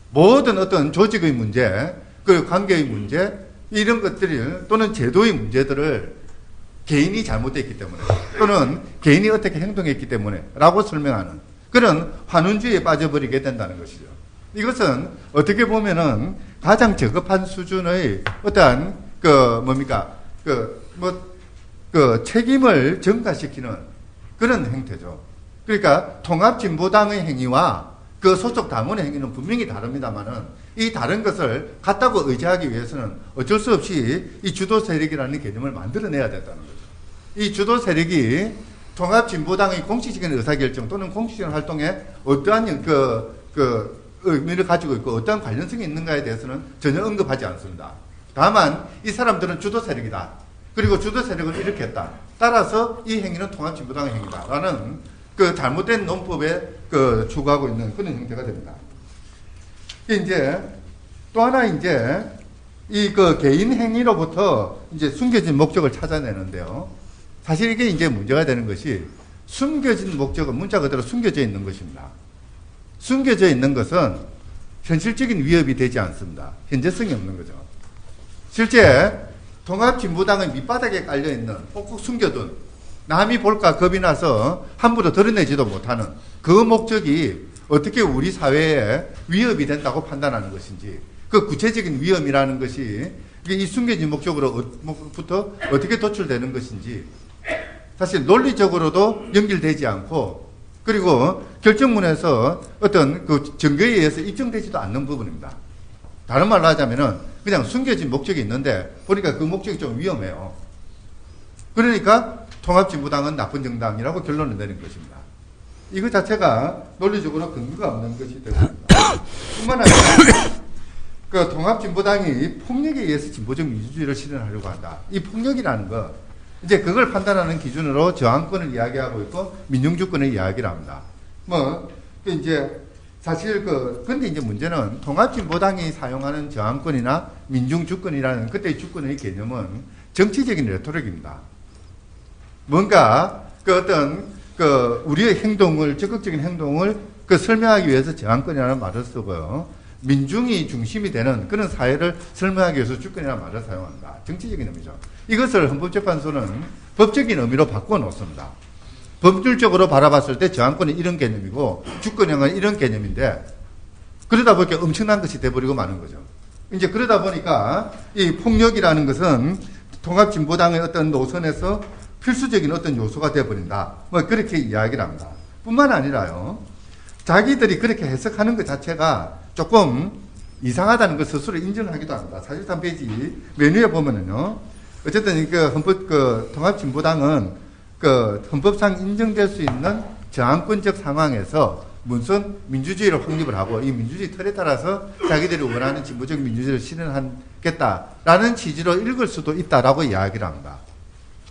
모든 어떤 조직의 문제, 관계의 문제, 이런 것들을 또는 제도의 문제들을 개인이 잘못됐기 때문에 또는 개인이 어떻게 행동했기 때문에 라고 설명하는 그런 환원주의에 빠져버리게 된다는 것이죠. 이것은 어떻게 보면은 가장 저급한 수준의 어떠한 책임을 전가시키는 그런 행태죠. 그러니까 통합진보당의 행위와 그 소속 당원의 행위는 분명히 다릅니다만은 이 다른 것을 같다고 의지하기 위해서는 어쩔 수 없이 이 주도 세력이라는 개념을 만들어내야 된다는 거죠. 이 주도 세력이 통합진보당의 공식적인 의사결정 또는 공식적인 활동에 어떠한 의미를 가지고 있고 어떠한 관련성이 있는가에 대해서는 전혀 언급하지 않습니다. 다만 이 사람들은 주도 세력이다. 그리고 주도 세력을 일으켰다. 따라서 이 행위는 통합진보당의 행위다라는 그 잘못된 논법에 추구하고 있는 그런 형태가 됩니다. 이제 또 하나 이제 이 개인 행위로부터 이제 숨겨진 목적을 찾아내는데요. 사실 이게 이제 문제가 되는 것이 숨겨진 목적은 문자 그대로 숨겨져 있는 것입니다. 숨겨져 있는 것은 현실적인 위협이 되지 않습니다. 현재성이 없는 거죠. 실제 통합진보당의 밑바닥에 깔려있는 꼭꼭 숨겨둔 남이 볼까 겁이 나서 함부로 드러내지도 못하는 그 목적이 어떻게 우리 사회에 위협이 된다고 판단하는 것인지 그 구체적인 위험이라는 것이 이 숨겨진 목적으로부터 어떻게 도출되는 것인지 사실 논리적으로도 연결되지 않고 그리고 결정문에서 어떤 그 증거에 의해서 입증되지도 않는 부분입니다. 다른 말로 하자면은 그냥 숨겨진 목적이 있는데 보니까 그 목적이 좀 위험해요. 그러니까 통합진보당은 나쁜 정당이라고 결론을 내린 것입니다. 이거 자체가 논리적으로 근거가 없는 것이 되습니다. 뿐만 아니라 그 통합진보당이 폭력에 의해서 진보적 민주주의를 실현하려고 한다. 이 폭력이라는 거 이제 그걸 판단하는 기준으로 저항권을 이야기하고 있고 민중주권을 이야기를 합니다. 이제 사실 근데 이제 문제는 통합진보당이 사용하는 저항권이나 민중주권이라는 그때의 주권의 개념은 정치적인 레토릭입니다. 뭔가 우리의 행동을, 적극적인 행동을 설명하기 위해서 저항권이라는 말을 쓰고요. 민중이 중심이 되는 그런 사회를 설명하기 위해서 주권이라는 말을 사용한다. 정치적인 의미죠. 이것을 헌법재판소는 법적인 의미로 바꿔 놓습니다. 법률적으로 바라봤을 때 저항권은 이런 개념이고 주권형은 이런 개념인데 그러다 보니까 엄청난 것이 돼버리고 마는 거죠. 이제 그러다 보니까 이 폭력이라는 것은 통합진보당의 어떤 노선에서 필수적인 어떤 요소가 돼버린다. 그렇게 이야기를 합니다. 뿐만 아니라요. 자기들이 그렇게 해석하는 것 자체가 조금 이상하다는 걸 스스로 인정하기도 합니다. 43페이지 메뉴에 보면은요. 어쨌든 통합진보당은 헌법상 인정될 수 있는 저항권적 상황에서 무슨 민주주의를 확립을 하고 이 민주주의 틀에 따라서 자기들이 원하는 진보적 민주주의를 실현하겠다라는 취지로 읽을 수도 있다라고 이야기를 합니다.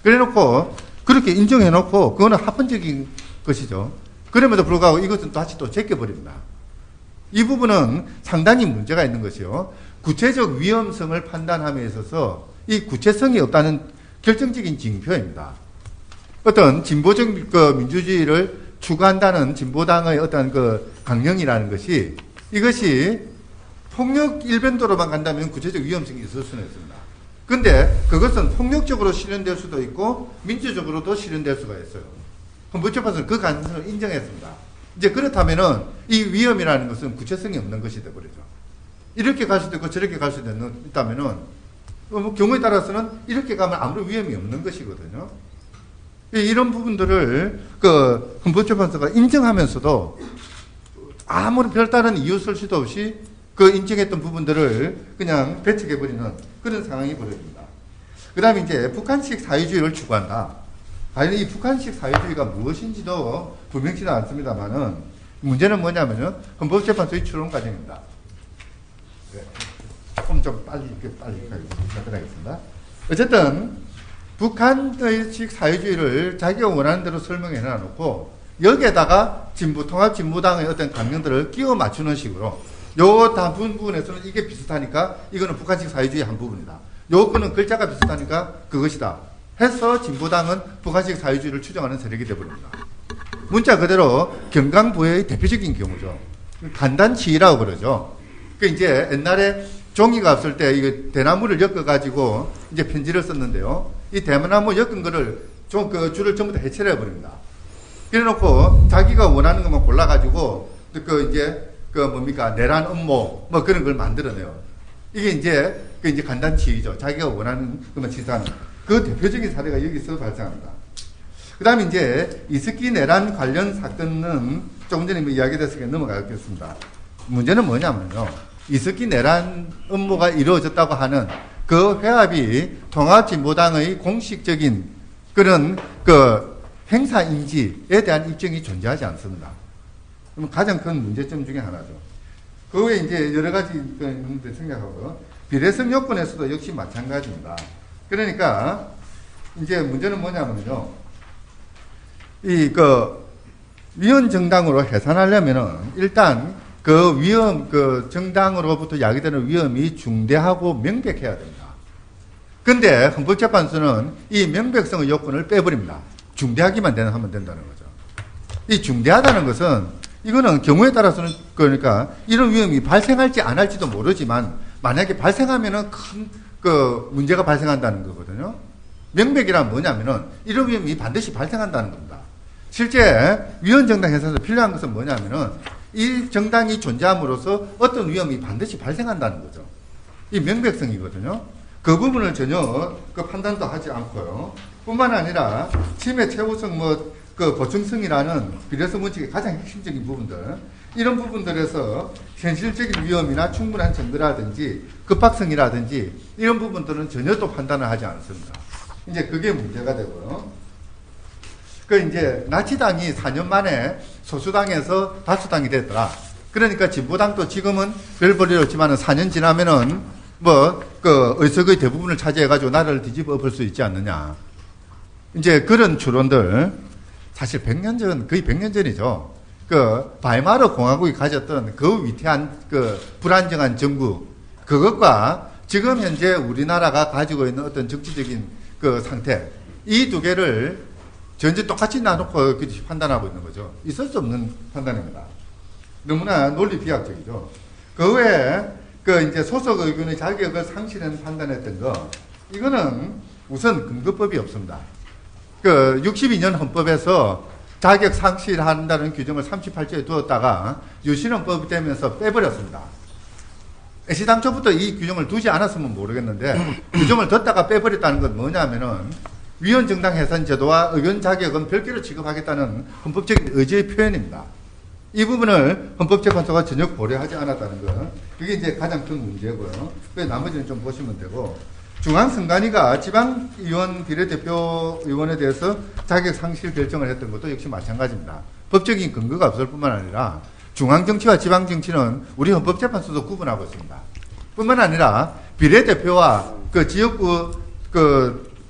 그래놓고 그렇게 인정해놓고 그거는 합헌적인 것이죠. 그럼에도 불구하고 이것은 다시 또 제껴버립니다. 이 부분은 상당히 문제가 있는 것이요. 구체적 위험성을 판단함에 있어서 이 구체성이 없다는 결정적인 징표입니다. 어떤 진보적 민주주의를 추구한다는 진보당의 어떤 강령이라는 것이 이것이 폭력 일변도로만 간다면 구체적 위험성이 있을 수는 있습니다. 근데 그것은 폭력적으로 실현될 수도 있고 민주적으로도 실현될 수가 있어요. 헌법재판소는 그 가능성을 인정했습니다. 이제 그렇다면은 이 위험이라는 것은 구체성이 없는 것이 되어버리죠. 이렇게 갈 수도 있고 저렇게 갈 수도 있다면은 경우에 따라서는 이렇게 가면 아무런 위험이 없는 것이거든요. 이런 부분들을 헌법재판소가 인정하면서도 아무런 별다른 이유 쓸 수도 없이 인정했던 부분들을 그냥 배척해버리는 그런 상황이 벌어집니다. 그 다음에 이제 북한식 사회주의를 추구한다. 과연 이 북한식 사회주의가 무엇인지도 분명치는 않습니다만은 문제는 뭐냐면요. 헌법재판소의 추론 과정입니다. 네. 조금 좀 빨리 가겠습니다. 어쨌든 북한식 사회주의를 자기가 원하는 대로 설명해 놔놓고 여기에다가 통합진보당의 어떤 강령들을 끼워 맞추는 식으로 요 다른 부분에서는 이게 비슷하니까 이거는 북한식 사회주의의 한 부분이다. 요거는 글자가 비슷하니까 그것이다. 해서 진보당은 북한식 사회주의를 추정하는 세력이 되어버립니다. 문자 그대로 경강부의 대표적인 경우죠. 간단치라고 그러죠. 이제 옛날에 종이가 없을 때 이거 대나무를 엮어가지고 이제 편지를 썼는데요. 이 대나무 엮은 거를 줄을 전부 다 해체를 해버립니다. 그래 놓고 자기가 원하는 것만 골라가지고 내란 음모 그런 걸 만들어내요. 이게 이제 간단치이죠. 자기가 원하는 것만 취사하는 그 대표적인 사례가 여기서 발생합니다. 그 다음에 이제 이스키 내란 관련 사건은 조금 전에 이야기됐으니까 넘어가겠습니다. 문제는 뭐냐면요. 이스키 내란 음모가 이루어졌다고 하는 그 회합이 통합진보당의 공식적인 그런 행사 인지에 대한 입증이 존재하지 않습니다. 그럼 가장 큰 문제점 중에 하나죠. 그 외에 이제 여러 가지 있는데 생각하고요. 비례성 요건에서도 역시 마찬가지입니다. 그러니까 이제 문제는 뭐냐면요. 위헌 정당으로 해산하려면은 일단 그 정당으로부터 야기되는 위험이 중대하고 명백해야 됩니다. 근데 헌법재판소는 이 명백성의 요건을 빼버립니다. 중대하기만 하면 된다는 거죠. 이 중대하다는 것은 이거는 경우에 따라서는 그러니까 이런 위험이 발생할지 안 할지도 모르지만 만약에 발생하면은 큰 문제가 발생한다는 거거든요. 명백이란 뭐냐면은 이런 위험이 반드시 발생한다는 겁니다. 실제 위헌 정당 해산에서 필요한 것은 뭐냐면은 이 정당이 존재함으로써 어떤 위험이 반드시 발생한다는 거죠. 이 명백성이거든요. 그 부분을 전혀 판단도 하지 않고요. 뿐만 아니라 침해 최우성 보충성이라는 비례성 원칙의 가장 핵심적인 부분들, 이런 부분들에서 현실적인 위험이나 충분한 증거라든지 급박성이라든지 이런 부분들은 전혀 또 판단을 하지 않습니다. 이제 그게 문제가 되고요. 이제 나치당이 4년 만에 소수당에서 다수당이 됐더라. 그러니까 진보당도 지금은 별 볼일 없지만은 4년 지나면은 의석의 대부분을 차지해가지고 나라를 뒤집어 볼 수 있지 않느냐. 이제 그런 추론들, 사실 100년 전, 거의 100년 전이죠. 바이마르 공화국이 가졌던 그 위태한 불안정한 정부, 그것과 지금 현재 우리나라가 가지고 있는 어떤 정치적인 상태, 이 두 개를 전체 똑같이 나놓고 판단하고 있는 거죠. 있을 수 없는 판단입니다. 너무나 논리 비약적이죠. 그 외에 이제 소속 의견의 자격을 상실한 판단했던 거, 이거는 우선 근거법이 없습니다. 62년 헌법에서 자격 상실한다는 규정을 38조에 두었다가 유신헌법이 되면서 빼버렸습니다. 애시당초부터 이 규정을 두지 않았으면 모르겠는데 규정을 뒀다가 빼버렸다는 건 뭐냐면은 위헌 정당 해산 제도와 의견 자격은 별개로 취급하겠다는 헌법적인 의지의 표현입니다. 이 부분을 헌법재판소가 전혀 고려하지 않았다는 것, 그게 이제 가장 큰 문제고요. 나머지는 좀 보시면 되고, 중앙선관위가 지방의원 비례대표 의원에 대해서 자격 상실 결정을 했던 것도 역시 마찬가지입니다. 법적인 근거가 없을 뿐만 아니라 중앙정치와 지방정치는 우리 헌법재판소도 구분하고 있습니다. 뿐만 아니라 비례대표와 지역구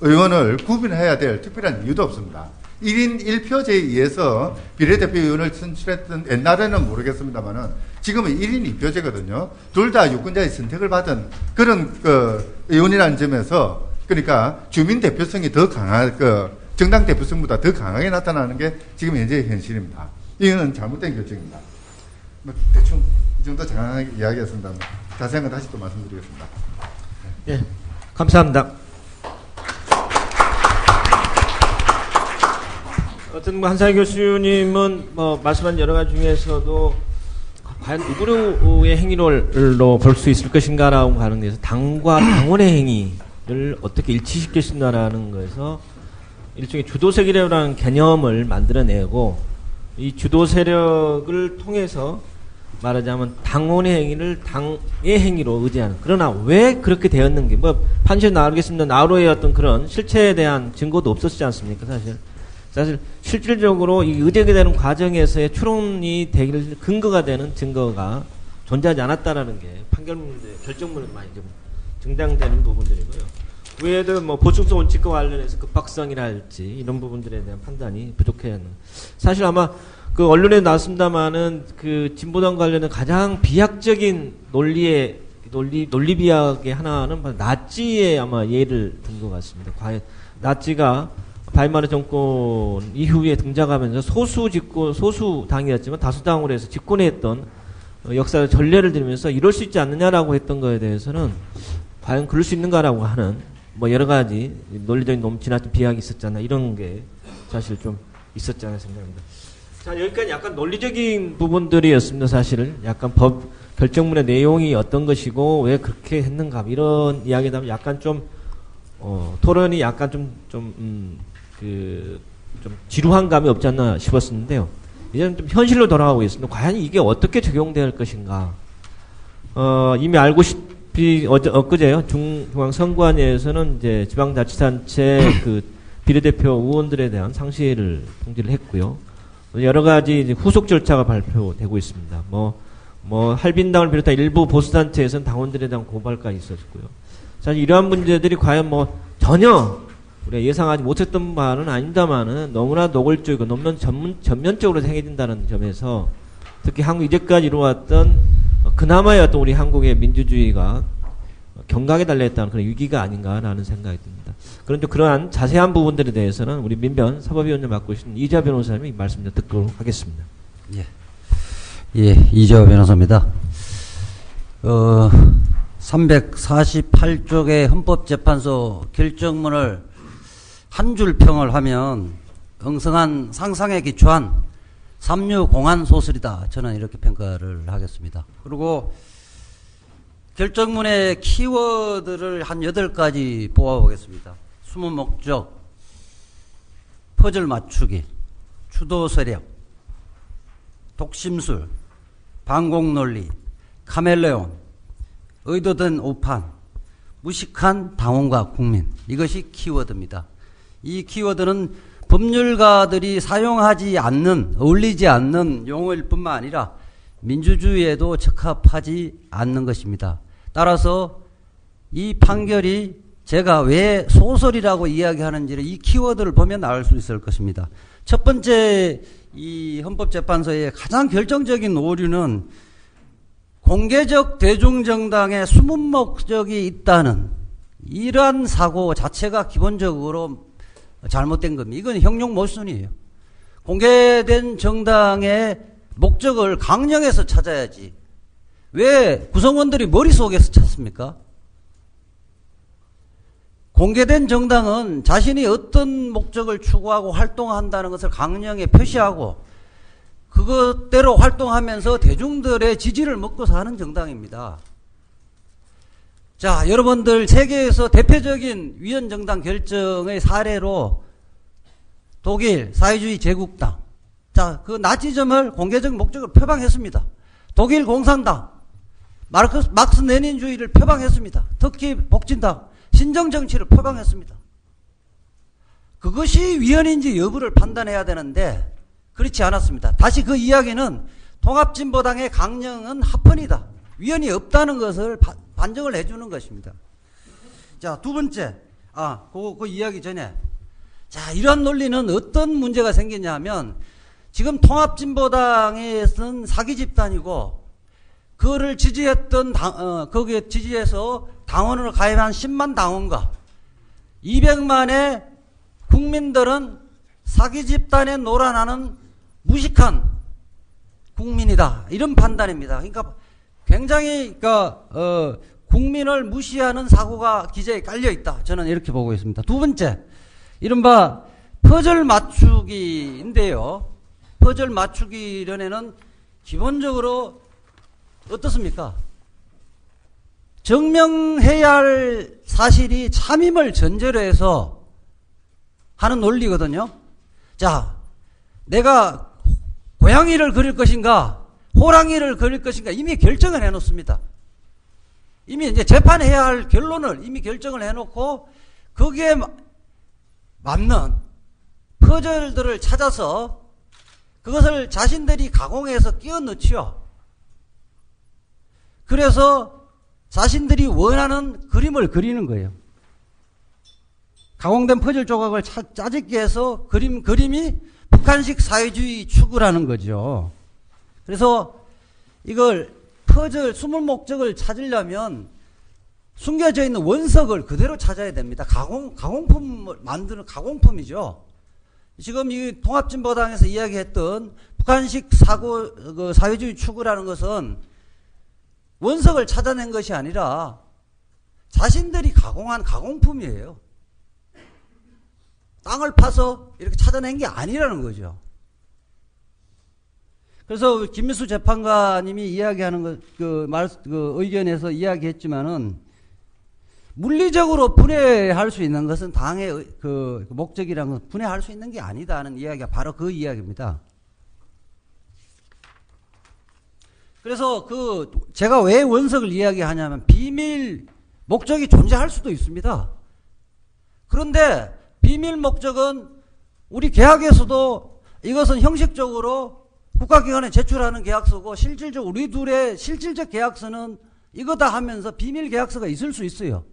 의원을 구분해야 될 특별한 이유도 없습니다. 1인 1표제에 의해서 비례대표 의원을 선출했던, 옛날에는 모르겠습니다만은 지금은 1인 2표제거든요. 둘 다 유권자의 선택을 받은 그런 의원이라는 점에서, 그러니까 주민 대표성이 더 정당 대표성보다 더 강하게 나타나는 게 지금 현재의 현실입니다. 이거는 잘못된 결정입니다. 대충 이 정도 장황하게 이야기했습니다. 자세한 건 다시 또 말씀드리겠습니다. 예, 감사합니다. 어떤 한상희 교수님은 말씀한 여러 가지 중에서도 과연 누구의 행위로 볼 수 있을 것인가라고 하는 데서 당과 당원의 행위를 어떻게 일치시킬 수 있나라는 거에서 일종의 주도 세력이라는 개념을 만들어내고, 이 주도 세력을 통해서 말하자면 당원의 행위를 당의 행위로 의지하는, 그러나 왜 그렇게 되었는지 판시에 나오겠습니다. 나로의 어떤 그런 실체에 대한 증거도 없었지 않습니까? 사실 실질적으로 이 의제가 되는 과정에서의 추론이 되길 근거가 되는 증거가 존재하지 않았다라는 게 판결문의 결정문에 많이 좀 증당되는 부분들이고요. 그 외에도 보충성 원칙과 관련해서 급박성이랄지 이런 부분들에 대한 판단이 부족해야 하는. 사실 아마 언론에 나왔습니다만은 진보당 관련된 가장 비약적인 논리 비약의 하나는 나치의 아마 예를 든 것 같습니다. 과연 나치가 바이마르 정권 이후에 등장하면서 소수 당이었지만 다수당으로 해서 집권에 했던 역사의 전례를 들으면서 이럴 수 있지 않느냐라고 했던 거에 대해서는 과연 그럴 수 있는가라고 하는 여러 가지 논리적인 너무 지나친 비약이 있었잖아, 이런 게 사실 좀 있었지 않나 생각합니다. 자, 여기까지 약간 논리적인 부분들이었습니다. 사실은 약간 법 결정문의 내용이 어떤 것이고 왜 그렇게 했는가 이런 이야기다 보면 약간 좀 토론이 약간 좀 지루한 감이 없지 않나 싶었는데요. 이제는 좀 현실로 돌아가고 있습니다. 과연 이게 어떻게 적용될 것인가. 이미 알고싶이 엊그제요. 중앙선관위에서는 이제 지방자치단체 비례대표 의원들에 대한 상시를 통지를 했고요. 여러 가지 이제 후속 절차가 발표되고 있습니다. 할빈당을 비롯한 일부 보수단체에서는 당원들에 대한 고발까지 있었고요. 사실 이러한 문제들이 과연 전혀 우리가 예상하지 못했던 바는 아닙니다만은 너무나 노골적이고 너무 전면적으로 행해진다는 점에서 특히 한국 이제까지 이루어왔던 그나마의 어떤 우리 한국의 민주주의가 경각에 달려있다는 그런 위기가 아닌가라는 생각이 듭니다. 그런데 그러한 자세한 부분들에 대해서는 우리 민변 사법위원장 맡고 계신 이자 변호사님이 말씀 좀 듣도록 하겠습니다. 예, 이재호 변호사입니다. 348쪽의 헌법재판소 결정문을 한 줄 평을 하면 엉성한 상상에 기초한 삼류공한 소설이다. 저는 이렇게 평가를 하겠습니다. 그리고 결정문의 키워드를 한 8가지 뽑아보겠습니다. 숨은 목적, 퍼즐 맞추기, 추도 세력, 독심술, 반공논리, 카멜레온, 의도된 오판, 무식한 당원과 국민. 이것이 키워드입니다. 이 키워드는 법률가들이 사용하지 않는, 어울리지 않는 용어일 뿐만 아니라 민주주의에도 적합하지 않는 것입니다. 따라서 이 판결이 제가 왜 소설이라고 이야기하는지를 이 키워드를 보면 알 수 있을 것입니다. 첫 번째, 이 헌법재판소의 가장 결정적인 오류는 공개적 대중정당의 숨은 목적이 있다는 이러한 사고 자체가 기본적으로 잘못된 겁니다. 이건 형용 모순이에요. 공개된 정당의 목적을 강령에서 찾아야지. 왜 구성원들이 머릿속에서 찾습니까? 공개된 정당은 자신이 어떤 목적을 추구하고 활동한다는 것을 강령에 표시하고 그것대로 활동하면서 대중들의 지지를 먹고 사는 정당입니다. 자, 여러분들 세계에서 대표적인 위헌정당 결정의 사례로 독일 사회주의 제국당, 자, 그 나치즘을 공개적 목적으로 표방했습니다. 독일 공산당, 막스 레닌주의를 표방했습니다. 특히 복진당, 신정정치를 표방했습니다. 그것이 위헌인지 여부를 판단해야 되는데 그렇지 않았습니다. 다시 그 이야기는 통합진보당의 강령은 합헌이다. 위헌이 없다는 것을 반증을 해주는 것입니다. 자, 두 번째, 그 이야기 전에, 자, 이러한 논리는 어떤 문제가 생기냐면 지금 통합진보당에서는 사기 집단이고 그거를 지지했던 거기에 지지해서 당원으로 가입한 10만 당원과 200만의 국민들은 사기 집단에 놀아나는 무식한 국민이다. 이런 판단입니다. 그러니까 굉장히 국민을 무시하는 사고가 기재에 깔려 있다. 저는 이렇게 보고 있습니다. 두 번째, 이른바 퍼즐 맞추기인데요. 퍼즐 맞추기론에는 기본적으로 어떻습니까? 증명해야 할 사실이 참임을 전제로 해서 하는 논리거든요. 자, 내가 고양이를 그릴 것인가, 호랑이를 그릴 것인가 이미 결정을 해놓습니다. 이미 이제 재판해야 할 결론을 이미 결정을 해놓고 거기에 맞는 퍼즐들을 찾아서 그것을 자신들이 가공해서 끼워 넣지요. 그래서 자신들이 원하는 그림을 그리는 거예요. 가공된 퍼즐 조각을 짜집기 해서 그림이 북한식 사회주의 추구라는 거죠. 그래서 이걸 퍼즐, 숨은 목적을 찾으려면 숨겨져 있는 원석을 그대로 찾아야 됩니다. 가공품을 만드는 가공품이죠. 지금 이 통합진보당에서 이야기했던 북한식 사회주의 추구라는 것은 원석을 찾아낸 것이 아니라 자신들이 가공한 가공품이에요. 땅을 파서 이렇게 찾아낸 게 아니라는 거죠. 그래서 김민수 재판관님이 이야기하는 의견에서 이야기했지만은 물리적으로 분해할 수 있는 것은 당의 그 목적이라는 것은 분해할 수 있는 게 아니다 하는 이야기가 바로 그 이야기입니다. 그래서 제가 왜 원석을 이야기하냐면 비밀 목적이 존재할 수도 있습니다. 그런데 비밀 목적은 우리 계약에서도 이것은 형식적으로 국가기관에 제출하는 계약서고 실질적으로 우리 둘의 실질적 계약서는 이거다 하면서 비밀 계약서가 있을 수 있어요.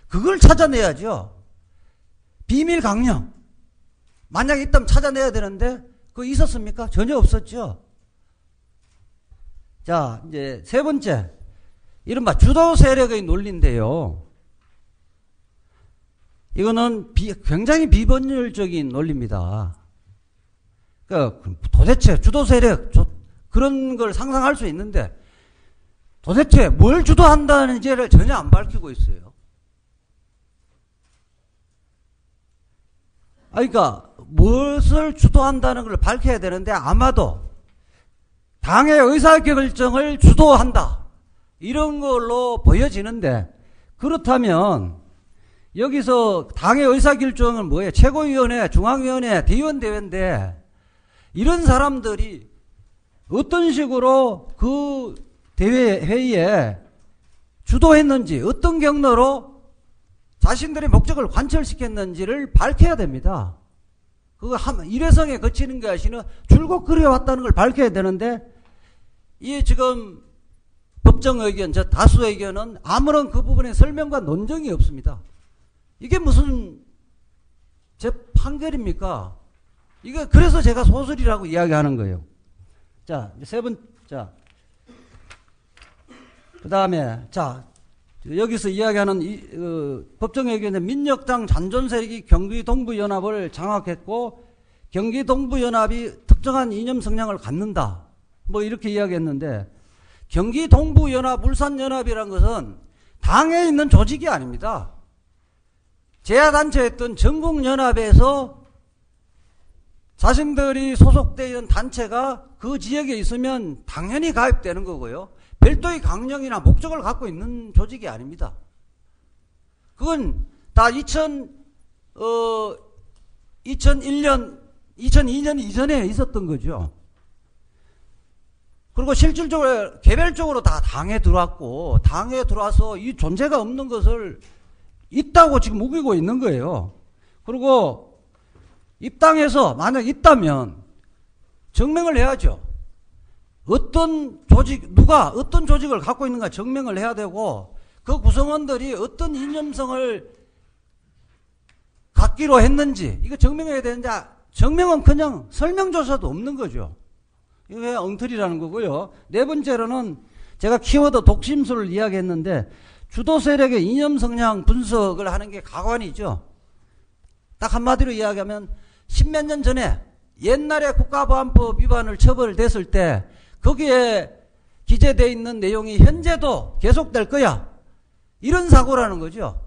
그걸 찾아내야죠. 비밀 강령. 만약에 있다면 찾아내야 되는데 그거 있었습니까? 전혀 없었죠. 자, 이제 세 번째. 이른바 주도 세력의 논리인데요. 이거는 굉장히 비번율적인 논리입니다. 그러니까 도대체 주도 세력 그런 걸 상상할 수 있는데 도대체 뭘 주도한다는지를 전혀 안 밝히고 있어요. 그러니까 무엇을 주도한다는 걸 밝혀야 되는데 아마도 당의 의사결정을 주도한다. 이런 걸로 보여지는데 그렇다면 여기서 당의 의사결정은 뭐예요? 최고위원회, 중앙위원회, 대의원대회인데 이런 사람들이 어떤 식으로 그 대회 회의에 주도했는지 어떤 경로로 자신들의 목적을 관철시켰는지를 밝혀야 됩니다. 그거 일회성에 거치는 게 아니라 줄곧 그려왔다는 걸 밝혀야 되는데 이 지금 법정 의견, 저 다수 의견은 아무런 그 부분에 설명과 논증이 없습니다. 이게 무슨 판결입니까? 이거 그래서 제가 소설이라고 이야기하는 거예요. 자, 세 번, 자, 그 다음에, 자, 여기서 이야기하는 법정의견의 민혁당 잔존 세력이 경기동부연합을 장악했고 경기동부연합이 특정한 이념 성향을 갖는다. 뭐 이렇게 이야기했는데 경기동부연합, 울산연합이라는 것은 당에 있는 조직이 아닙니다. 제야단체였던 전국연합에서 자신들이 소속되어 있는 단체가 그 지역에 있으면 당연히 가입되는 거고요. 별도의 강령이나 목적을 갖고 있는 조직이 아닙니다. 그건 다 2001년, 2002년 이전에 있었던 거죠. 그리고 실질적으로 개별적으로 다 당에 들어왔고 당에 들어와서 이 존재가 없는 것을 있다고 지금 우기고 있는 거예요. 그리고 입당해서 만약 있다면 증명을 해야죠. 어떤 조직, 누가 어떤 조직을 갖고 있는가 증명을 해야 되고 그 구성원들이 어떤 이념성을 갖기로 했는지 이거 증명해야 되는데 증명은 그냥 설명조사도 없는 거죠. 이게 엉터리라는 거고요. 네 번째로는 제가 키워드 독심술을 이야기했는데 주도 세력의 이념 성향 분석을 하는 게 가관이죠. 딱 한마디로 이야기하면 십몇 년 전에 옛날에 국가보안법 위반을 처벌됐을 때 거기에 기재되어 있는 내용이 현재도 계속될 거야. 이런 사고라는 거죠.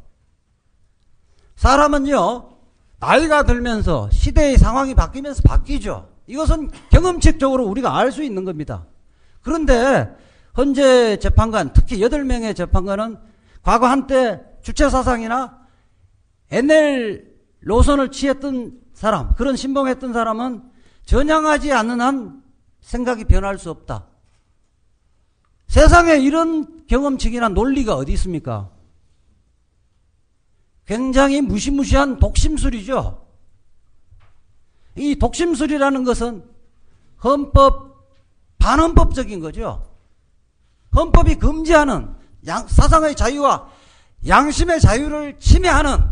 사람은요, 나이가 들면서 시대의 상황이 바뀌면서 바뀌죠. 이것은 경험칙적으로 우리가 알 수 있는 겁니다. 그런데 현재 재판관, 특히 8명의 재판관은 과거 한때 주체사상이나 NL 노선을 취했던 사람, 그런 신봉했던 사람은 전향하지 않는 한 생각이 변할 수 없다. 세상에 이런 경험칙이나 논리가 어디 있습니까? 굉장히 무시무시한 독심술이죠. 이 독심술이라는 것은 반헌법적인 거죠. 헌법이 금지하는 사상의 자유와 양심의 자유를 침해하는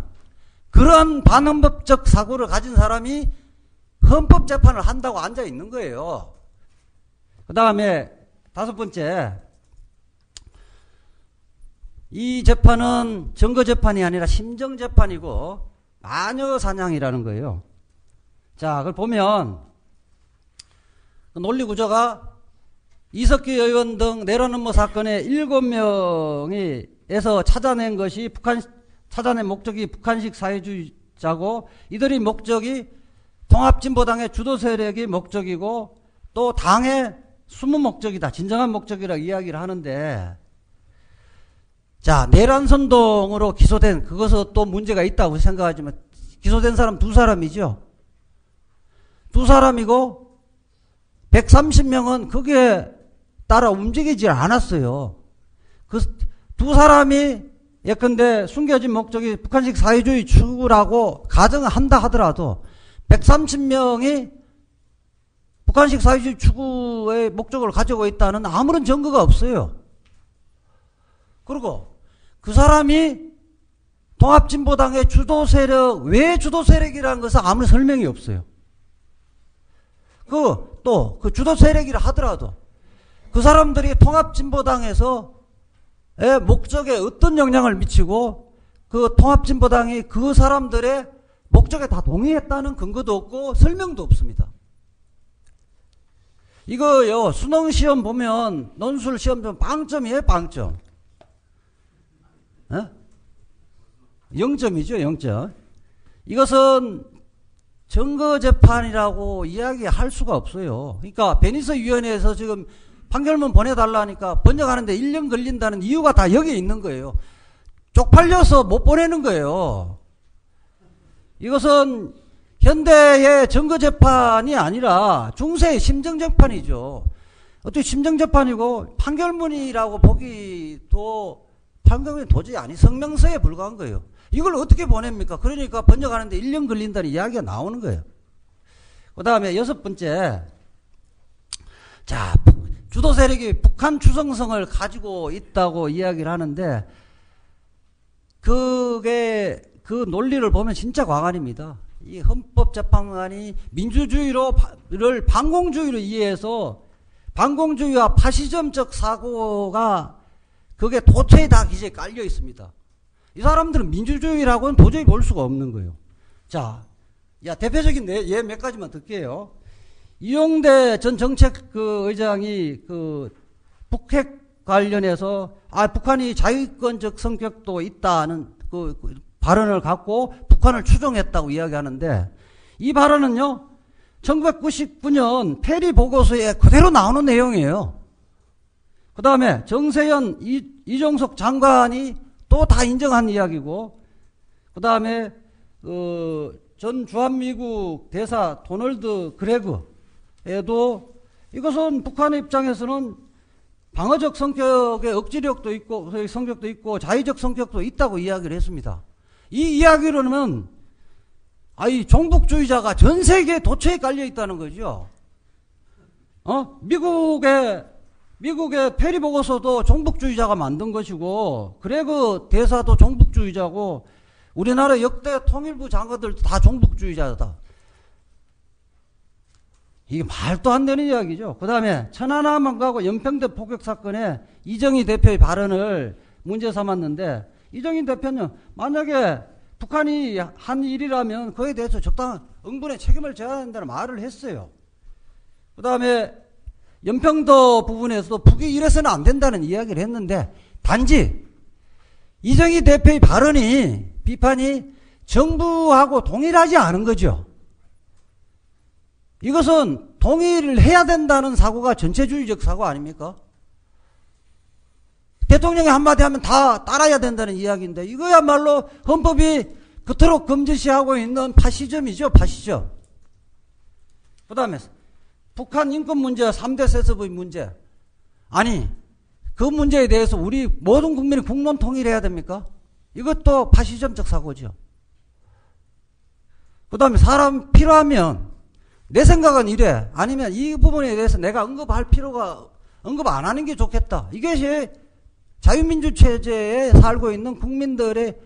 그런 반헌법적 사고를 가진 사람이 헌법재판을 한다고 앉아 있는 거예요. 그 다음에 다섯 번째, 이 재판은 증거재판이 아니라 심정재판이고 마녀사냥이라는 거예요. 자, 그걸 보면 논리구조가 이석기 의원 등 내로남불 사건의 7명에서 찾아낸 것이 찾아낸 목적이 북한식 사회주의자고 이들의 목적이 통합진보당의 주도 세력이 목적이고 또 당의 숨은 목적이다. 진정한 목적이라고 이야기를 하는데 자, 내란선동으로 기소된 그것은 또 문제가 있다고 생각하지만 기소된 사람 2사람이죠. 2사람이고 130명은 거기에 따라 움직이지 않았어요. 그 2사람이 예컨대 숨겨진 목적이 북한식 사회주의 추구라고 가정한다 하더라도 130명이 북한식 사회주의 추구의 목적을 가지고 있다는 아무런 증거가 없어요. 그리고 그 사람이 통합진보당의 주도 세력, 왜 주도 세력이라는 것은 아무런 설명이 없어요. 그 주도 세력이라 하더라도 그 사람들이 통합진보당에서 목적에 어떤 영향을 미치고 그 통합진보당이 그 사람들의 목적에 다 동의했다는 근거도 없고 설명도 없습니다. 이거요, 수능시험 보면, 논술시험 좀 빵점이에요, 빵점. 0점이죠, 0점. 이것은 증거재판이라고 이야기할 수가 없어요. 그러니까 베니스위원회에서 지금 판결문 보내달라니까 번역하는데 1년 걸린다는 이유가 다 여기에 있는 거예요. 쪽팔려서 못 보내는 거예요. 이것은 현대의 증거재판이 아니라 중세의 심정재판이죠. 어떻게 심정재판이고 판결문이라고 보기도 판결문이 도저히 아니 성명서에 불과한 거예요. 이걸 어떻게 보냅니까? 그러니까 번역하는데 1년 걸린다는 이야기가 나오는 거예요. 그 다음에 6번째, 자, 주도 세력이 북한 추정성을 가지고 있다고 이야기를 하는데 그게 그 논리를 보면 진짜 과관입니다. 이 헌법재판관이 민주주의를 반공주의로 이해해서 반공주의와 파시즘적 사고가 그게 도처에 다 기재에 깔려 있습니다. 이 사람들은 민주주의라고는 도저히 볼 수가 없는 거예요. 자, 대표적인 예 몇 가지만 듣게요. 이용대 전 정책 의장이 북핵 관련해서 북한이 자유권적 성격도 있다는 발언을 갖고 북한을 추종했다고 이야기하는데 이 발언은요 1999년 페리 보고서에 그대로 나오는 내용이에요. 그 다음에 정세현 이종석 장관이 또 다 인정한 이야기고 그 다음에 전 주한미국 대사 도널드 그레그에도 이것은 북한의 입장에서는 방어적 성격의 억지력도 있고 성격도 있고 자의적 성격도 있다고 이야기를 했습니다. 이 이야기로는 이 종북주의자가 전 세계에 도처에 깔려 있다는 거죠. 미국의 페리 보고서도 종북주의자가 만든 것이고 그레그 대사도 종북주의자고 우리나라 역대 통일부 장관들도 다 종북주의자다. 이게 말도 안 되는 이야기죠. 그 다음에 천안함하고 연평대 폭격 사건에 이정희 대표의 발언을 문제 삼았는데 이정희 대표는 만약에 북한이 한 일이라면 그에 대해서 적당한 응분의 책임을 져야 한다는 말을 했어요. 그 다음에 연평도 부분에서도 북이 이래서는 안 된다는 이야기를 했는데 단지 이정희 대표의 비판이 정부하고 동일하지 않은 거죠. 이것은 동의를 해야 된다는 사고가 전체주의적 사고 아닙니까? 대통령이 한마디 하면 다 따라야 된다는 이야기인데 이거야말로 헌법이 그토록 금지시하고 있는 파시즘이죠. 파시즘. 그 다음에 북한 인권 문제 3대 세습의 문제. 아니 그 문제에 대해서 우리 모든 국민이 국론 통일해야 됩니까? 이것도 파시즘적 사고죠. 그 다음에 사람 필요하면 내 생각은 이래. 아니면 이 부분에 대해서 내가 언급 안 하는 게 좋겠다. 이것이 자유민주 체제에 살고 있는 국민들의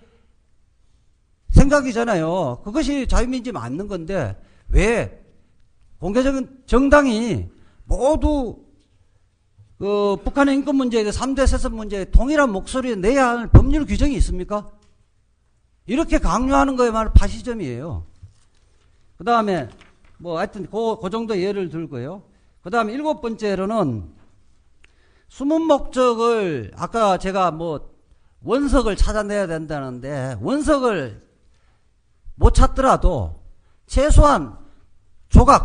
생각이잖아요. 그것이 자유민주주의 맞는 건데 왜 공개적인 정당이 모두 북한의 인권 문제에 대해 3대 세습 문제에 동일한 목소리를 내야 할 법률 규정이 있습니까? 이렇게 강요하는 거야말로 파시즘이에요. 그 다음에 하여튼 그 정도 예를 들고요. 그 다음에 7번째로는 숨은 목적을 아까 제가 원석을 찾아내야 된다는데 원석을 못 찾더라도 최소한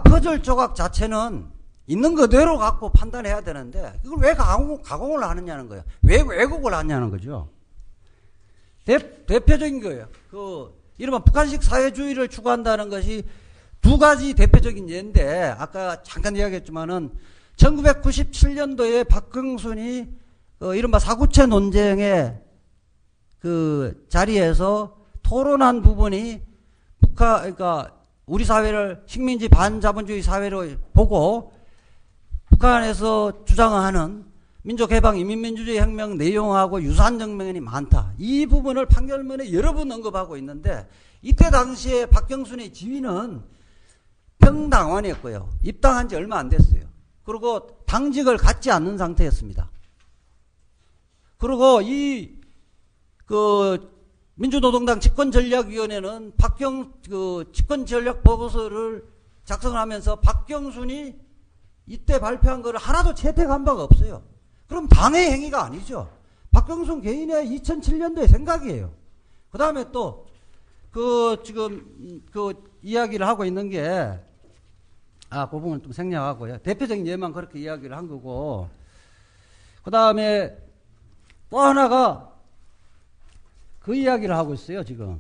퍼즐 조각 자체는 있는 그대로 갖고 판단해야 되는데 이걸 왜 가공을 하느냐는 거예요. 왜 왜곡을 하냐는 거죠. 대표적인 거예요. 이른바 북한식 사회주의를 추구한다는 것이 두 가지 대표적인 예인데 아까 잠깐 이야기했지만은 1997년도에 박흥순이 이른바 사구체 논쟁에 그 자리에서 토론한 부분이 그러니까 우리 사회를 식민지 반자본주의 사회로 보고 북한에서 주장하는 민족해방 인민민주주의 혁명 내용하고 유사한 정명이 많다. 이 부분을 판결문에 여러 번 언급하고 있는데 이때 당시에 박경순의 지위는 평당원이었고요. 입당한 지 얼마 안 됐어요. 그리고 당직을 갖지 않는 상태였습니다. 그리고 민주노동당 집권전략위원회는 집권전략 보고서를 작성하면서 박경순이 이때 발표한 거를 하나도 채택한 바가 없어요. 그럼 당의 행위가 아니죠. 박경순 개인의 2007년도의 생각이에요. 그 다음에 또, 지금, 이야기를 하고 있는 게, 그 부분은 좀 생략하고요. 대표적인 예만 그렇게 이야기를 한 거고, 그 다음에 또 하나가 그 이야기를 하고 있어요, 지금.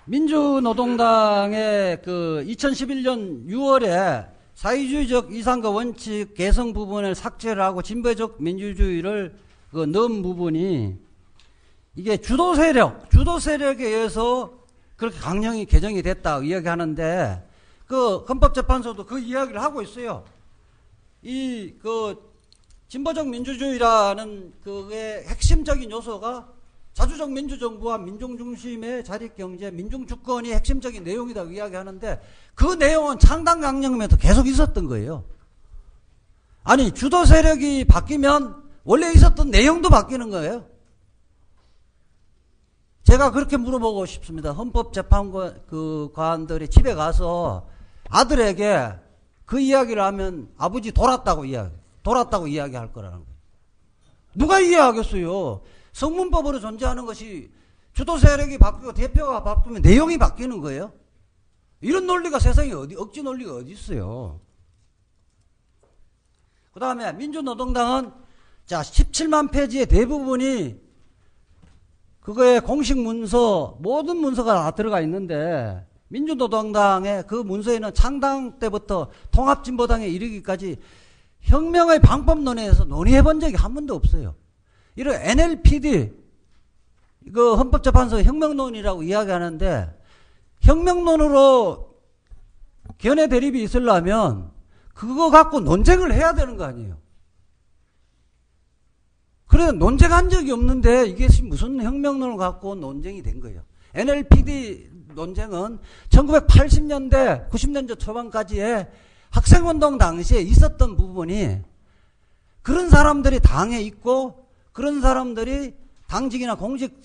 민주노동당의 2011년 6월에 사회주의적 이상과 원칙 개성 부분을 삭제를 하고 진보적 민주주의를 넣은 부분이 이게 주도 세력에 의해서 그렇게 강령이 개정이 됐다 이야기하는데 헌법재판소도 그 이야기를 하고 있어요. 진보적 민주주의라는 그의 핵심적인 요소가 자주적 민주정부와 민중중심의 자립경제, 민중주권이 핵심적인 내용이다 이야기하는데 그 내용은 창당 강령에도 계속 있었던 거예요. 아니 주도 세력이 바뀌면 원래 있었던 내용도 바뀌는 거예요. 제가 그렇게 물어보고 싶습니다. 헌법재판관들이 집에 가서 아들에게 그 이야기를 하면 아버지 돌았다고 이야기할 거라는 거예요. 누가 이해하겠어요? 성문법으로 존재하는 것이 주도 세력이 바뀌고 대표가 바뀌면 내용이 바뀌는 거예요. 이런 논리가 세상에 억지 논리가 어디 있어요. 그 다음에 민주노동당은 17만 페이지의 대부분이 그거에 공식 문서, 모든 문서가 다 들어가 있는데 민주노동당의 그 문서에는 창당 때부터 통합진보당에 이르기까지 혁명의 방법론에서 논의해본 적이 한 번도 없어요. 이런 NLPD, 헌법재판소 혁명론이라고 이야기하는데, 혁명론으로 견해 대립이 있으려면, 그거 갖고 논쟁을 해야 되는 거 아니에요. 그래, 논쟁한 적이 없는데, 이게 무슨 혁명론을 갖고 논쟁이 된 거예요. NLPD 논쟁은 1980년대, 90년대 초반까지의 학생운동 당시에 있었던 부분이, 그런 사람들이 당에 있고, 그런 사람들이 당직이나 공직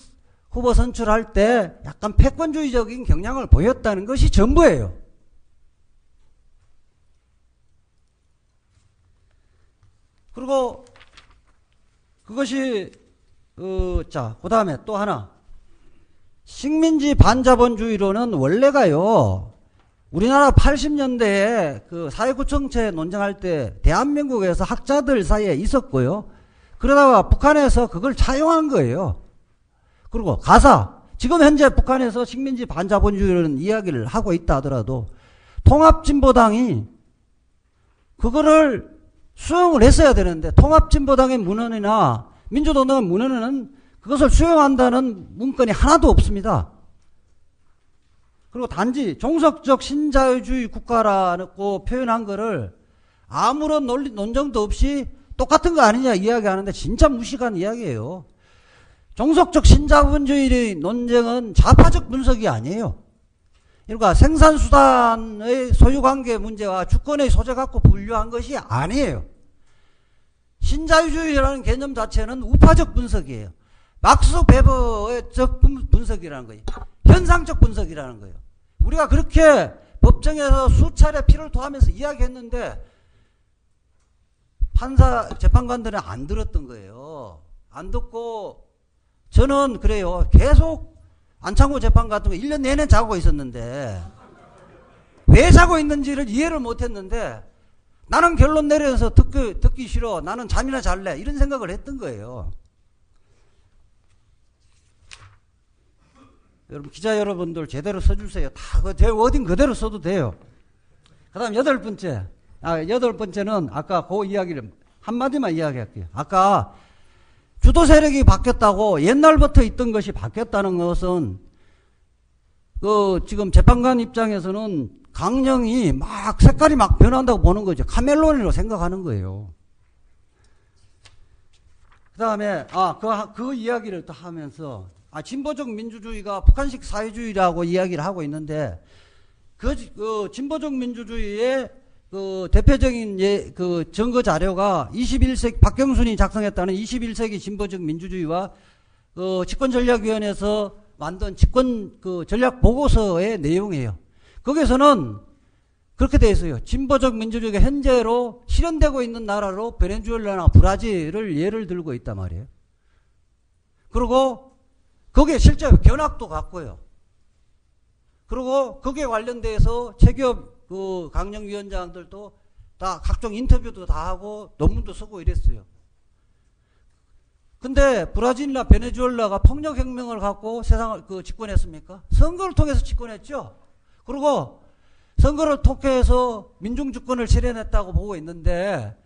후보 선출할 때 약간 패권주의적인 경향을 보였다는 것이 전부예요. 그리고 그것이 그 다음에 또 하나 식민지 반자본주의로는 원래가요. 우리나라 80년대에 그 사회구청체 논쟁할 때 대한민국에서 학자들 사이에 있었고요. 그러다가 북한에서 그걸 차용한 거예요. 그리고 지금 현재 북한에서 식민지 반자본주의라는 이야기를 하고 있다 하더라도 통합진보당이 그거를 수용을 했어야 되는데 통합진보당의 문헌이나 민주노동의 문헌에는 그것을 수용한다는 문건이 하나도 없습니다. 그리고 단지 종속적 신자유주의 국가라고 표현한 거를 아무런 논쟁도 없이 똑같은 거 아니냐 이야기하는데 진짜 무식한 이야기예요. 종속적 신자본주의 논쟁은 좌파적 분석이 아니에요. 그러니까 생산수단의 소유관계 문제와 주권의 소재 갖고 분류한 것이 아니에요. 신자유주의라는 개념 자체는 우파적 분석이에요. 막스 베버의 적 분석이라는 거예요. 현상적 분석이라는 거예요. 우리가 그렇게 법정에서 수차례 피를 토하면서 이야기했는데 재판관들은 안 들었던 거예요. 안 듣고 저는 그래요. 계속 안창호 재판 같은 거 1년 내내 자고 있었는데 왜 자고 있는지를 이해를 못했는데 나는 결론 내려서 듣기 싫어. 나는 잠이나 잘래. 이런 생각을 했던 거예요. 여러분 기자 여러분들 제대로 써주세요. 다 제 워딩 그대로 써도 돼요. 그 다음 여덟 번째는 아까 그 이야기를 한마디만 이야기할게요. 아까 주도 세력이 바뀌었다고 옛날부터 있던 것이 바뀌었다는 것은 지금 재판관 입장에서는 강령이 막 색깔이 막 변한다고 보는 거죠. 카멜론이라고 생각하는 거예요. 그 다음에 그 이야기를 또 하면서 진보적 민주주의가 북한식 사회주의라고 이야기를 하고 있는데 그 진보적 민주주의의 그 대표적인 그 증거 자료가 21세기 박경순이 작성했다는 21세기 진보적 민주주의와 집권전략위원회에서 만든 집권 그 전략 보고서의 내용이에요. 거기서는 그렇게 되어 있어요. 진보적 민주주의가 현재로 실현되고 있는 나라로 베네수엘라나 브라질을 예를 들고 있단 말이에요. 그리고 거기에 실제 견학도 갔고요. 그리고 거기에 관련돼서 체계업 그 강령위원장들도 다 각종 인터뷰도 다 하고 논문도 쓰고 이랬어요. 근데 브라질이나 베네수엘라가 폭력혁명을 갖고 세상을 집권했습니까? 선거를 통해서 집권했죠. 그리고 선거를 통해서 민중주권을 실현했다고 보고 있는데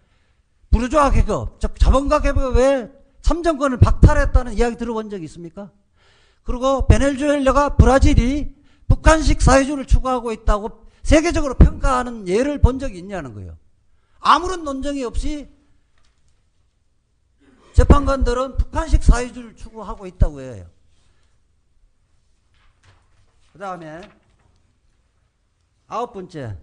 부르주아 계급, 즉 자본가 계급의 참정권을 박탈했다는 이야기 들어본 적이 있습니까? 그리고 베네수엘라가 브라질이 북한식 사회주의를 추구하고 있다고 세계적으로 평가하는 예를 본 적이 있냐는 거예요. 아무런 논쟁이 없이 재판관들은 북한식 사회주의를 추구하고 있다고 해요. 그 다음에 9번째.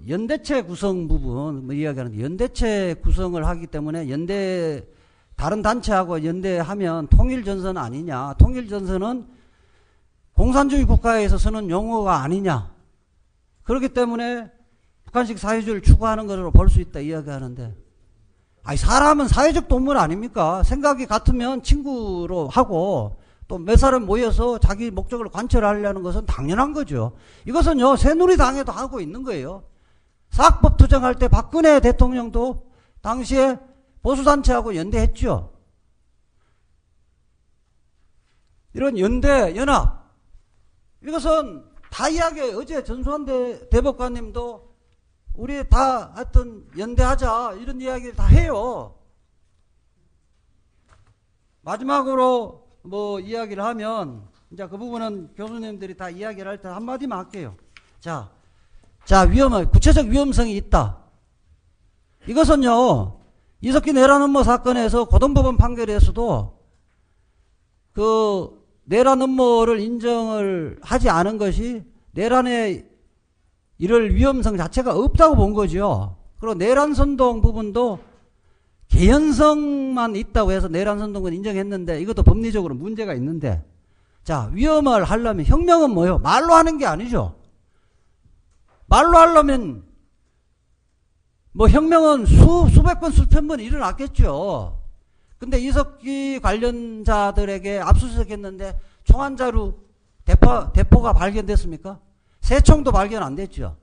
연대체 구성 부분, 이야기하는데, 연대체 구성을 하기 때문에 다른 단체하고 연대하면 통일전선 아니냐. 통일전선은 공산주의 국가에서 쓰는 용어가 아니냐. 그렇기 때문에 북한식 사회주의를 추구하는 것으로 볼 수 있다 이야기하는데, 사람은 사회적 동물 아닙니까? 생각이 같으면 친구로 하고 또 몇 사람 모여서 자기 목적을 관철하려는 것은 당연한 거죠. 이것은요, 새누리당에도 하고 있는 거예요. 사학법 투쟁할 때 박근혜 대통령도 당시에 보수단체하고 연대했죠. 이런 연대, 연합, 이것은 다 이야기해요. 어제 전수환 대법관님도 우리 다 하여튼 연대하자 이런 이야기를 다 해요. 마지막으로 이야기를 하면 이제 그 부분은 교수님들이 다 이야기를 할 때 한마디만 할게요. 자, 구체적 위험성이 있다. 이것은요, 이석기 내란 음모 사건에서 고등법원 판결에서도 그 내란 음모를 인정을 하지 않은 것이 내란의 이럴 위험성 자체가 없다고 본 거죠. 그리고 내란 선동 부분도 개연성만 있다고 해서 내란 선동은 인정했는데 이것도 법리적으로 문제가 있는데, 자, 위험을 하려면 혁명은 뭐예요? 말로 하는 게 아니죠. 말로 하려면 혁명은 수백 번 수천 번 일어났겠죠. 근데 이석기 관련자들에게 압수수색했는데 총 한 자루 대포가 발견됐습니까? 새 총도 발견 안 됐죠.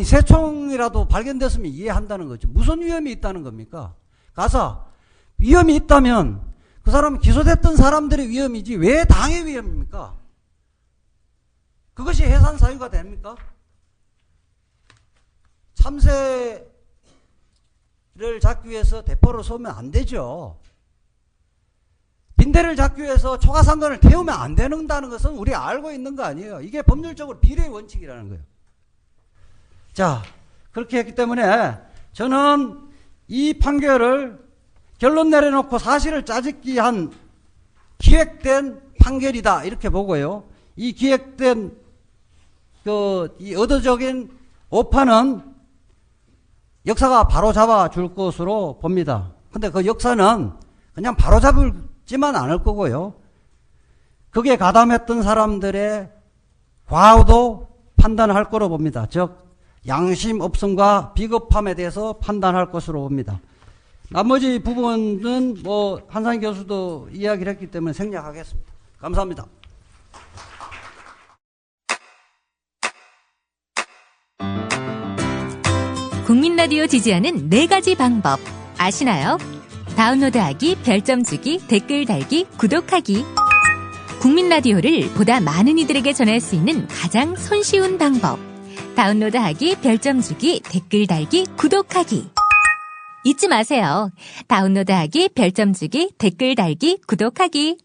새 총이라도 발견됐으면 이해한다는 거죠. 무슨 위험이 있다는 겁니까? 가서 위험이 있다면 그 사람 기소됐던 사람들의 위험이지 왜 당의 위험입니까? 그것이 해산 사유가 됩니까? 참새를 잡기 위해서 대포를 쏘면 안 되죠. 빈대를 잡기 위해서 초가상관을 태우면 안 된다는 것은 우리가 알고 있는 거 아니에요. 이게 법률적으로 비례의 원칙이라는 거예요. 자, 그렇게 했기 때문에 저는 이 판결을 결론 내려놓고 사실을 짜집기 한 기획된 판결이다 이렇게 보고요. 이 기획된 이 의도적인 오판은 역사가 바로잡아 줄 것으로 봅니다. 근데 그 역사는 그냥 바로잡지만 않을 거고요. 거기에 가담했던 사람들의 과오도 판단할 거로 봅니다. 즉 양심 없음과 비겁함에 대해서 판단할 것으로 봅니다. 나머지 부분은 한상희 교수도 이야기를 했기 때문에 생략하겠습니다. 감사합니다. 국민라디오 지지하는 4가지 방법 아시나요? 다운로드하기, 별점 주기, 댓글 달기, 구독하기. 국민라디오를 보다 많은 이들에게 전할 수 있는 가장 손쉬운 방법. 다운로드하기, 별점 주기, 댓글 달기, 구독하기. 잊지 마세요. 다운로드하기, 별점 주기, 댓글 달기, 구독하기.